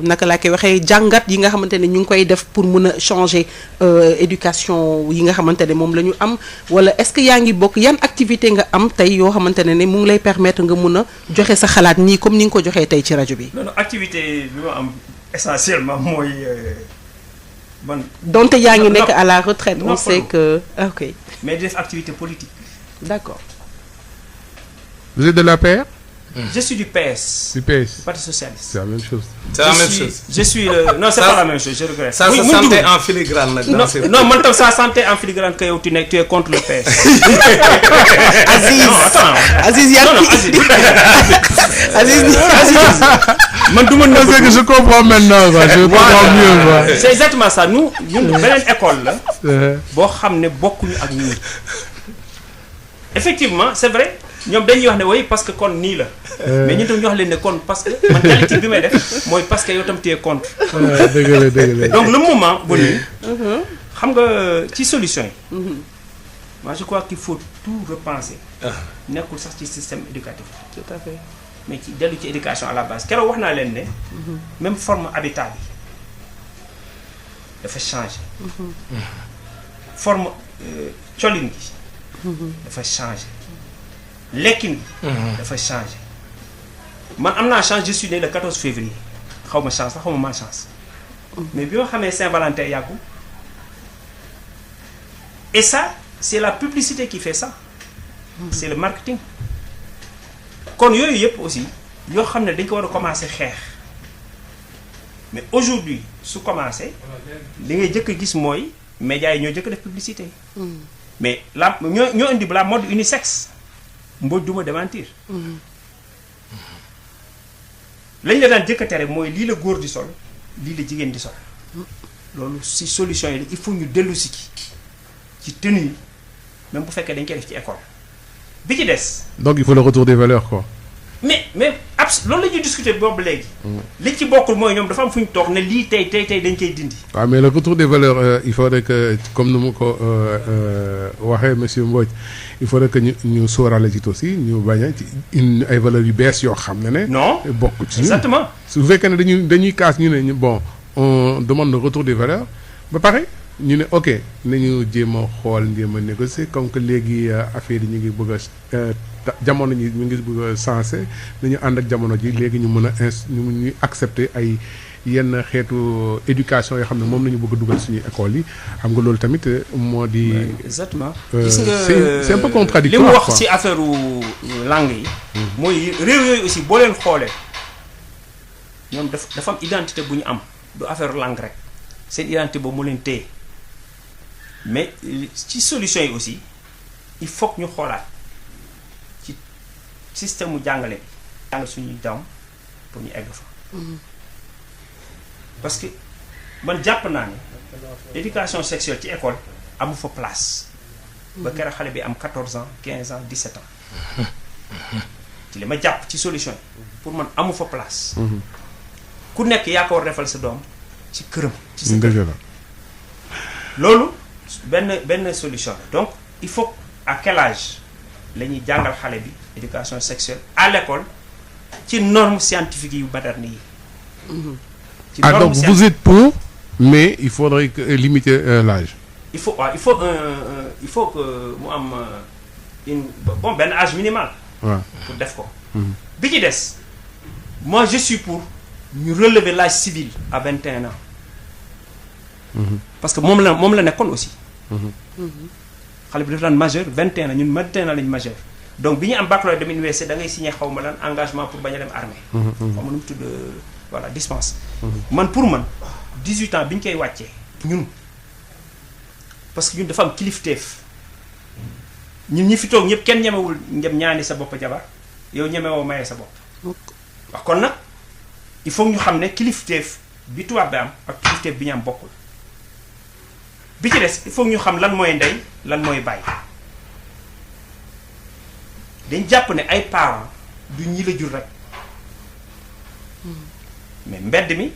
naka laa koy waxee jàngat yi nga xamante ne ñu ngi koy def pour mun a changer éducation yi nga xamante ne moom la ñu am wala est-ce que yaa ngi bokk yan activité nga am tey yoo xamante ne mu ngi lay permettre nga mun a joxe sa xalaat nii comme ni nga ko joxee tey ci rajo bi. non activité bi ma am essentiellement mooy man. donte yaa ngi nekk à la retraite. on sait que ok. mais def activité politique. d'accord. Vous êtes de l'APR? Je suis du PS. Du PS. Parti socialiste. C'est la même chose. C'est la même chose. Je suis le. Non, c'est pas la même chose, je regrette. Ça se sentait en filigrane là. Non, maintenant ça sentait en filigrane que tu es contre le PS. Aziz. Non, attends. Aziz, il y a Aziz. C'est que je comprends maintenant. Je comprends mieux. C'est exactement ça. Nous, beneen école là. Boo xam ne bokkuñu ak ñun. Effectivement, c'est vrai. ñoom dañuy wax ne oui parce que kon nii la. mais ñun tam ñu wax leen ne kon parce que man qualité bi may def mooy parce que yow tam tu es contre. dëgg la donc le moment venu. xam nga ci solution yi. moi je crois qu'il faut tout repenser. nekkul sax ci système éducatif. tout à fait. mais ci dellu ci éducation à la base keroog wax naa leen ne. même forme habitat bi dafa changer. forme colin gi. dafa changer. lekkin bi dafa changé man am naa chance je suis né le 14 février xaw ma chance la xaw ma malchance mais bi ma xamee Saint-Valentin yàggul et ça c'est la publicité qui fait ça c'est le marketing kon yooyu yëpp aussi yoo xam ne dañ ko war a commencer xeex mais aujourd'hui su commencé li ngay jëkk a gis mooy médias yi ñoo jëkk def publicité mais la ñoo indi la mode unisexe Mbodj duma démentir lañ la daan jëkk a tere mooy lii la góor di sol lii la jigéen di sol loolu si solution yi il faut ñu dellu si ci tenue yi même bu fekkee dañ koy def ci école bi ci des. donc il faut le retour des valeurs quoi. mais loolu la ñuy discuter boobu léegi. li ci bokkul mooy ñoom dafa am fu ñu toog ne lii tey dañ koy dindi. waaw mais le retour des valeurs il faudrait que comme nu mu ko waxee monsieur Mbodj il faudrait que ñu sóoraale ci aussi ñu bañ a ci ay valeurs yu bees yoo xam ne. non bokk ci exactement. su fekkee ne dañuy kaas ñu ne bon on demande le retour des valeurs ba pare ñu ne ok nañu jéem a xool jéem a négocier comme que léegi affaire yi ñu ngi bëgg a jamono ji ñu ngi bëgg a sensé nañu ànd ak jamono ji léegi ñu mën a ñu accepter ay yenn xeetu éducation yoo xam ne moom la ñu bëgg a dugal suñuy école yi xam nga loolu tamit moo di. exactement. gis nga c'est un peu contradictoire li mu wax ci affaire langue yi. mooy réew yooyu aussi boo leen xoolee ñoom dafa am identité bu ñu am du affaire langue rek seen identité boobu moo leen téye mais ci solution yi aussi il faut que ñu xoolaat ci système mu jàngale bi jàngal suñuy doom pour ñu egg fa. parce que man jàpp naa ne éducation sexuelle ci école amu fa place. ba keroog xale bi am 14 ans 15 ans 17 ans. ci li ma jàpp ci solution yi pour man amu fa place. ku nekk yaa ko war defal sa doom ci këram. ci sa kër loolu benn solution la donc il faut à quel âge la ñuy jàngal xale bi éducation sexuelle à l'école ci normes scientifiques yu moderne yi. ci normes donc vous êtes pour mais il faudrait limiter l'âge. il faut que mu am benn âge minimal. waaw pour def ko. bi ci des moi je suis pour ñu relever l'âge civil à 21 ans. parce que moom la nekkoon aussi. xale bi dafa daan majeur 21 ans ñun 21 ans lañu majeur donc bi ñu am baccalauréat dem université da ngay signé xaw ma lan engagement pour bañ a dem armée. xaw ma nu mu tudd voilà dispense. man pour man 18 ans bi ñu koy wàccee ñun parce que ñun dafa am kilifteef ñun ñi fi toog ñëpp kenn ñemewul ngem ñaani sa bopp jabar yow ñemewoo maye sa bopp. wax kon nag il faut ñu xam ne kilifteef bi tubaab bi am ak kilifteef bi ñu am bokkul. bi ci des il faut ñu xam lan mooy ndey lan mooy bàyyi dañ jàpp ne ay parents du ñi la jur rek mais mbedd mi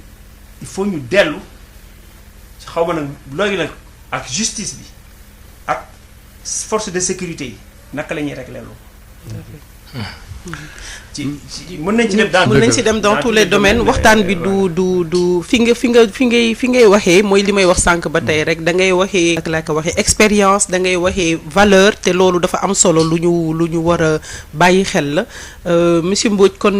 il faut ñu dellu ci xaw ma nag looy nag ak justice bi ak force de sécurité yi naka la ñuy régler loolu. mën nañ ci dem dans tous les domaines waxtaan bi du fi ngay waxee mooy li may wax sànq ba tey rek da ngay waxee ak laa ko waxee expérience da ngay waxee valeur te loolu dafa am solo lu ñu war a bàyyi xel la monsieur Mbodj kon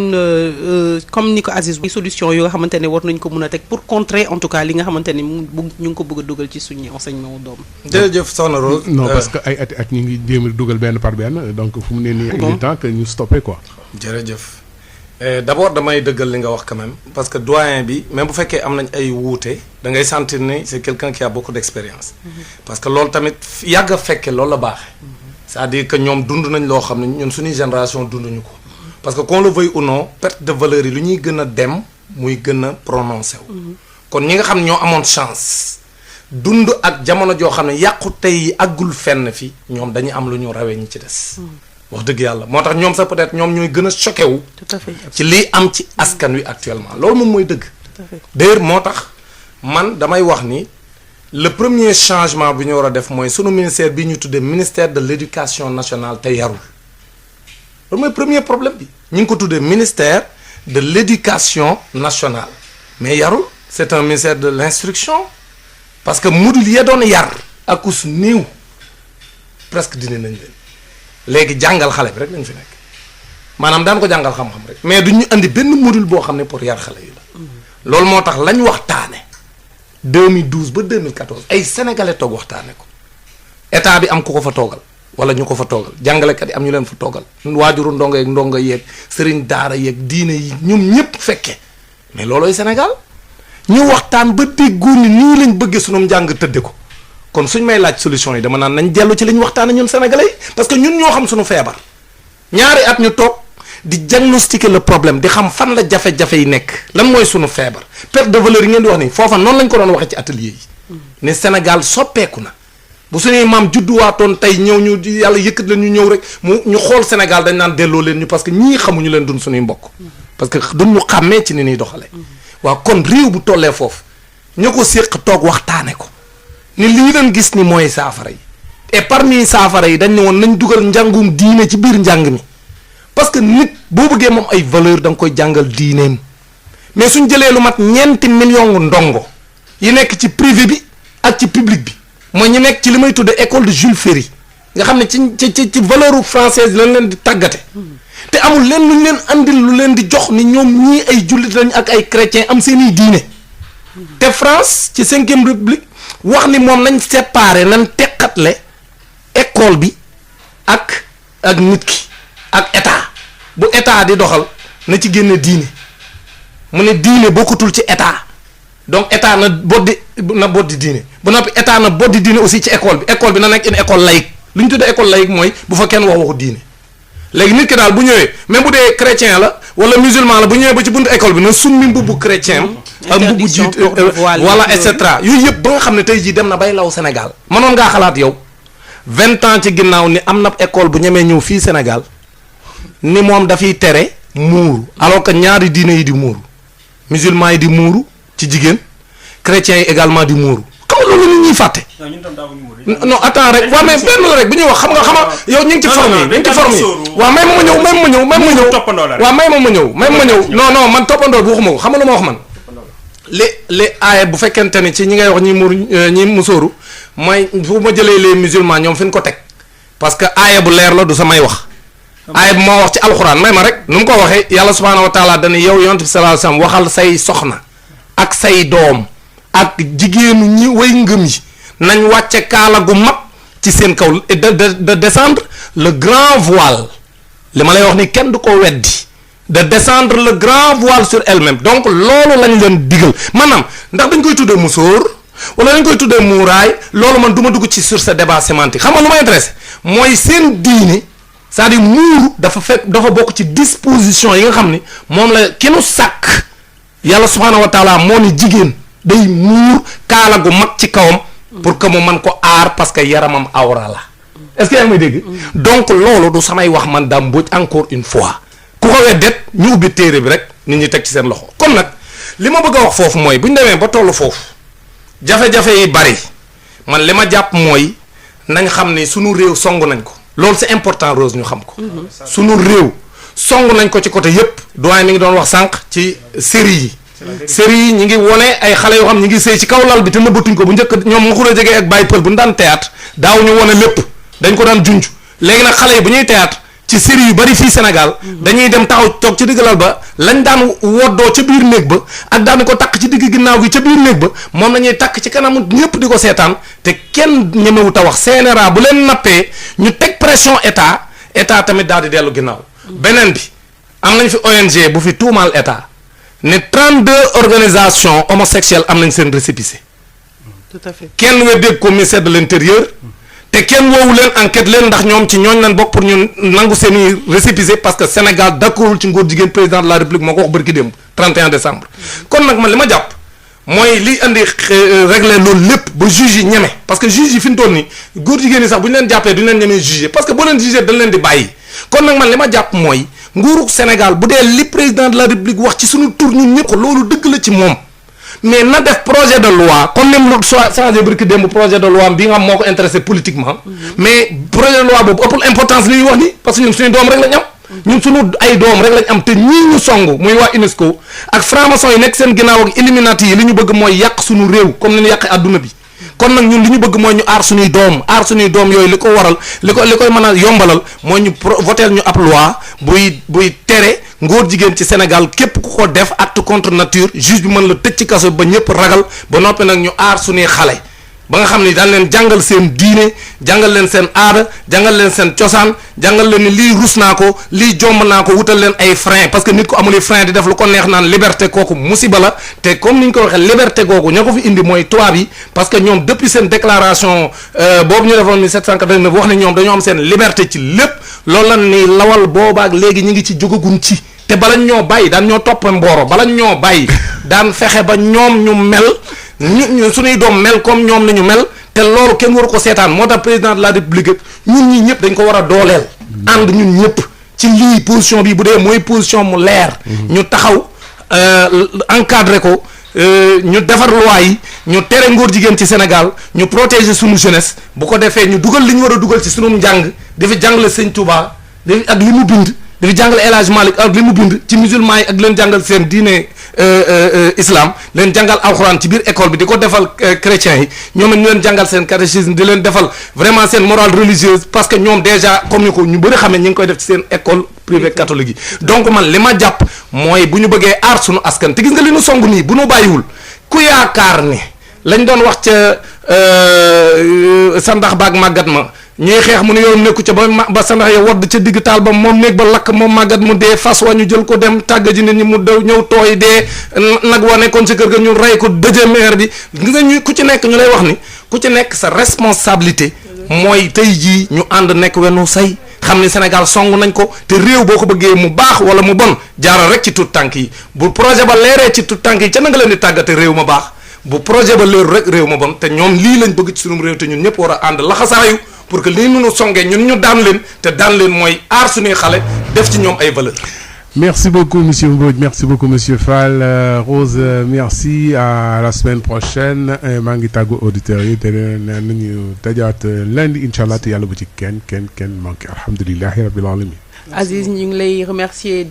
comme ni ko Aziz solution yoo nga xamante ne war nañ ko mën a teg pour contrer en tout cas li nga xamante ne ñu ngi ko bëgg a dugal ci suñu enseignement doom. jërëjëf soxna Rose. non parce que ay at ñu ngi jéem a dugal benn par benn donc fu mu ne nii il est temps que ñu stopper quoi. jërëjëf d'abord damay dëggal li nga wax quand même parce que doyen bi même bu fekkee am nañ ay wuute da ngay sentir ni c'est quelqu'un qui a beaucoup d'expérience. parce que loolu tamit yàgg a fekke loolu la baaxee. c'est-à-dire que ñoom dund nañ loo xam ne ñun suñuy génération dunduñu ko. parce que qu'on le veuille ou non perte de valeur yi lu ñuy gën a dem muy gën a prononcé wu. kon ñi nga xam ne ñoo amoon chance dund ak jamono joo xam ne yàqu tey àggul fenn fi ñoom dañuy am lu ñu rawee ñi ci des. wax dëgg yàlla moo tax ñoom sax peut-être ñoom ñooy gën a choqué wu. tout à fait ci lii am ci askan wi actuellement loolu moom mooy dëgg. tout à fait d'ailleurs moo tax man damay wax ni le premier changement bu ñu war a def mooy sunu ministère bi ñu tuddee ministère de l'éducation nationale te yarul loolu mooy premier problème bi ñu ngi ko tuddee ministère de l'éducation nationale mais yarul c'est un ministère de l'instruction parce que module ya doon yar ak us néew presque dindi nañ leen. léegi jàngal xale bi rek lañ fi nekk maanaam daan ko jàngal xam-xam rek mais du ñu andi benn module boo xam ne pour yar xale yi la. loolu moo tax lañ waxtaane 2012 ba 2014 ay sénégalais toog waxtaane ko état bi am ku ko fa toogal wala ñu ko fa toogal jàngalekat yi am ñu leen fa toogal waajuru ndongo yeeg sëriñ daara yeeg diine yi ñoom ñëpp fekke mais loolooy Sénégal ñu waxtaan ba déggoo ni nii lañ bëggee sunum njàng tëdde ko. kon suñ may laaj solution yi dama naan nañ dellu ci li ñu waxtaanee ñun sénégalais yi parce que ñun ñoo xam suñu feebar ñaari at ñu toog di diagnostiquer le problème di xam fan la jafe-jafe yi nekk lan mooy suñu feebar perte de valeur yi ngeen di wax nii foofa noonu lañ ko doon waxee ci atelier yi. ne Sénégal soppeeku na bu suñuy maam judduwaatoon tey ñëw ñu yàlla yëkkat leen ñu ñëw rek ñu xool Sénégal dañ naan delloo leen ñu parce que ñii xamuñu leen dun suñuy mbokk. parce que duñ ñu xàmmee ci ni ñuy doxalee. waaw kon réew bu tollee foofu ñu ko séq toog waxtaane ko. ni lii leen gis ni mooy saafara yi et parmi saafara yi dañ ne woon nañ dugal njàngum diine ci biir njàng mi parce que nit boo bëggee moom ay valeur da nga koy jàngal diineem mais suñ jëlee lu mat 4 millions ndongo yi nekk ci privé bi ak ci public bi mooy ñu nekk ci li may tudde école de Jules Ferry nga xam ne ci valeur française lañ leen di tàggate te amul leen lu ñu leen andil lu leen di jox ni ñoom ñii ay jullit lañ ak ay chrétiens am seeni diine te France ci 5e République wax ni moom nañ séparer nañ teqatle école bi ak nit ki ak état bu état di doxal na ci génne diine mu ne diine bokkutul ci état donc état na boddi diine ba noppi état na boddi diine aussi ci école bi na nekk une école laïque lu ñu tuddee école laïque mooy bu fa kenn waxu diine léegi nit ki daal bu ñëwee même bu dee chrétien la wala musulman la bu ñëwee ba ci buntu école bi na summi mbubbu chrétien ak mbubbu jiit voilà et cetera yooyu yëpp ba nga xam ne tey jii dem na bay law Sénégal mënoon ngaa xalaat yow 20 ans ci ginnaaw ni am na école bu ñemee ñëw fii Sénégal ni moom dafay tere muuru alors que ñaari diine yi di muuru musulman yi di muuru ci jigéen chrétiens yi également di muuru xam nga loolu nit ñuy fàtte. non attends rek waaw mais benn la rek bu ñuy wax xam nga yow ñu ngi ci forme yi ñu ngi ci forme yi waaw may ma ñëw waaw may ma ñëw non man toppandoo bu waxuma ko xam nga lu ma wax man li aaya bu fekkente ni ci ñi ngay wax ñi musóoru mooy fu ma jëlee les musulmans ñoom fi ñu ko teg parce que aaya bu leer la du samay wax aaya bu moo wax ci alxuraan may ma rek nu mu ko waxee yàlla subhaanahu wa taala dana yow yonent bi sallallahu alayhi wasallam waxal say soxna ak say doom ak jigéenu ñi way ngëm yi nañ wàcce kaala gu mag ci seen kaw et de descendre le grand voile li ma lay wax ni kenn du ko weddi de descendre le grand voile sur elle-même donc loolu lañ leen digal maanaam ndax dañ koy tuddee musóor wala dañ koy tuddee muuraay loolu man du ma dugg ci sur ce débat sémantique xam nga lu ma intéressé mooy seen diine c'est-à-dire muuru dafa bokk ci disposition yi nga xam ni moom la ki nu sàkk yàlla subhaanahu wa taala moo ni jigéen day muur kaala gu mag ci kawam pour que mu mën ko aar parce que yaramam awra la est-ce que yaa ngi may dégg donc loolu du samay wax man Dame Mbodj encore une fois ku ko weddet ñu ubbi téere bi rek nit ñi teg ci seen loxo kon nag li ma bëgg a wax foofu mooy bu ñu demee ba tollu foofu jafe-jafe yi bari man li ma jàpp mooy nañ xam ni sunu réew song nañ ko loolu c'est important Rose ñu xam ko sunu réew song nañ ko ci côté yépp doyen mi ngi doon wax sànq ci série yi ñi ngi wone ay xale yoo xam ñi ngi sëy ci kaw lal bi te nëbbatuñ ko bu njëkk ñoom mu xula jege ak bàyyi pël bu ñu daan théâtre daaw ñu wone lépp dañ ko daan junj léegi nag xale yi bu ñuy théâtre ci série yu bari fii Sénégal dañuy dem taxaw toog ci digg lal ba lañ daan woddoo ca biir néeg ba ak daan ko takk ci digg ginnaaw gi ca biir néeg ba moom lañuy takk ci kanamu ñëpp di ko seetaan te kenn ñemewut a wax CNRA bu leen nappee ñu teg pression état tamit daal di dellu ginnaaw beneen bi am nañ fi ONG bu fi tuumaal état ne 32 organisations homosexuelles am nañ seen récépissé tout à fait kenn weddee ko ministère de l'intérieur te kenn woowu leen enquête leen ndax ñoom ci ñooñ lañ bokk pour ñu nangu seeni récépissé parce que Sénégal d'accordul ci ngóor jigéen président de la République moo ko wax bërki démb 31 décembre kon nag man li ma jàpp mooy li andi régler loolu lépp ba juge yi ñeme parce que juge yi fi mu toll nii góor jigéen yi sax bu ñu leen jàppee duñu leen ñemee juger parce que boo leen juger dañ leen di bàyyi kon nag man li ma jàpp mooy nguuru Sénégal bu dee li président de la République wax ci suñu tur ñun ñëpp ko loolu dëgg la ci moom mais na def projet de loi comme ni mu changé bërki démb projet de loi bi nga xam moo ko intéressé politiquement mais projet de loi boobu ëppul importance li ñuy wax ni parce que ñun suñu doom rek lañ am ñun suñu ay doom rek lañ am te ñii ñu song muy waa UNESCO ak franc-maçon yi nekk seen ginnaaw ak Illuminati yi li ñu bëgg mooy yàq suñu réew comme ni ñu yàqee adduna bi kon nag ñun li ñu bëgg mooy ñu aar suñuy doom yooyu li ko waral li koy mën a yombalal mooy ñu voter ñu ab loi buy tere ngóor jigéen ci Sénégal képp ku ko def acte contre nature juge bi mën la tëj ci kaso ba ñëpp ragal ba noppi nag ñu aar suñuy xale ba nga xam ni daan leen jàngal seen diine jàngal leen seen aada jàngal leen seen cosaan jàngal leen ni lii rus naa ko lii jomb naa ko wutal leen ay frein parce que nit ko amul frein di def lu ko neex naan liberté kooku musiba la te comme ni ñu ko waxee liberté googu ñoo ko fi indi mooy tubaab yi parce que ñoom depuis seen déclaration boobu ñu defoon 1789 wax ne ñoom dañoo am seen liberté ci lépp loolu la ni lawal boobaak léegi ñu ngi ci jógagun ci te balañ ñoo bàyyi daan ñoo topp mbooro balañ ñoo bàyyi daan fexe ba ñoom ñu mel ñu suñuy doom mel comme ñoom la ñu mel te loolu kenn waru ko seetaan moo tax président de la république ñun ñi ñëpp dañ ko war a dooleel ànd ñun ñëpp ci lii position bi bu dee mooy position mu leer ñu taxaw encadré ko ñu defar loi yi ñu tere ngóor jigéen ci Sénégal ñu protéger suñu jeunesse bu ko defee ñu dugal li ñu war a dugal ci sunu njàng dafa jàngale Sëñ Touba ak li mu bind dafa jàngale El Hadj Malick ak li mu bind ci musulman yi ak leen jàngal seen diine islam leen jàngal alxuraan ci biir école bi di ko defal chrétiens yi ñoom ñu leen jàngal seen catéchisme di leen defal vraiment seen morale religieuse parce que ñoom déjà comme ni ko ñu bëri xamee ñu ngi koy def ci seen école privée catholique yi donc man li ma jàpp mooy bu ñu bëggee aar suñu askan te gis nga li ñu song nii bu ñu bàyyiwul ku yaakaar ni lañ doon wax ca sa ndax baag màggat ma ñuy xeex mu ne yow nekku ca ba sa ndax yow wadd ca digg taal ba moom néeg ba lakk moom màggat mu dee fas wa ñu jël ko dem tàgga ji nit ñi mu daw ñëw tooy dee nag wa nekkoon ci kër ga ñu rey ko dëjee maire bi gis nga ñu ku ci nekk ñu lay wax ni ku ci nekk sa responsabilité mooy tey jii ñu ànd nekk wenu say xam ni Sénégal song nañ ko te réew boo ko bëggee mu baax wala mu bon jaaral rek ci tout tànk yi bu projet ba leeree ci tout tànk yi ca na nga leen di tàggate réew ma baax bu projet ba leeru rek réew ma bon te ñoom lii lañ bëgg ci sunum réew te ñun ñëpp war a ànd laxasaayu pour que lii nu songee ñun ñu daan leen te daan leen mooy aar suñuy xale def ci ñoom ay valeur. Merci beaucoup monsieur Mbodj, merci beaucoup monsieur Fall. Rose, merci, à la semaine prochaine. maa ngi tàggu auditeurs yi te nee nañu dajaat lundi incha allah te yàlla bu ci kenn manqué alhamdulilahi rabbil alamin. Aziz ñu ngi lay remercier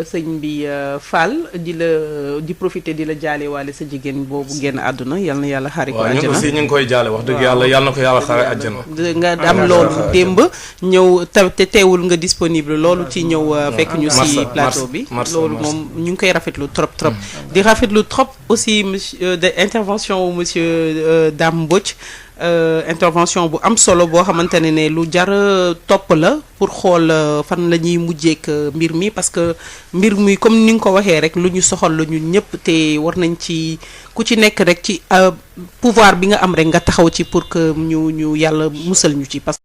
sëñ bi Fall di profiter di la jaale waale sa jigéen boobu génn àdduna yal na yàlla xaari ko àjjana. waaw ñun aussi ñu ngi koy jaale wax dëgg yàlla yal na ko yàlla xaari àjjana. nga am loolu démb ñëw te teewul nga disponible loolu ci ñëw fekk ñu si plateau bi. loolu moom ñu ngi koy rafetlu trop. di rafetlu trop aussi monsieur de intervention wu monsieur Dame Mbodj. Intervention bu am solo boo xamante ne lu jar topp la pour xool fan la ñuy mujjeek mbir mi parce que mbir mi comme ni nga ko waxee rek lu ñu soxal la ñun ñëpp te war nañ ci ku ci nekk rek ci pouvoir bi nga am rek nga taxaw ci pour que ñu yàlla musal ñu ci parce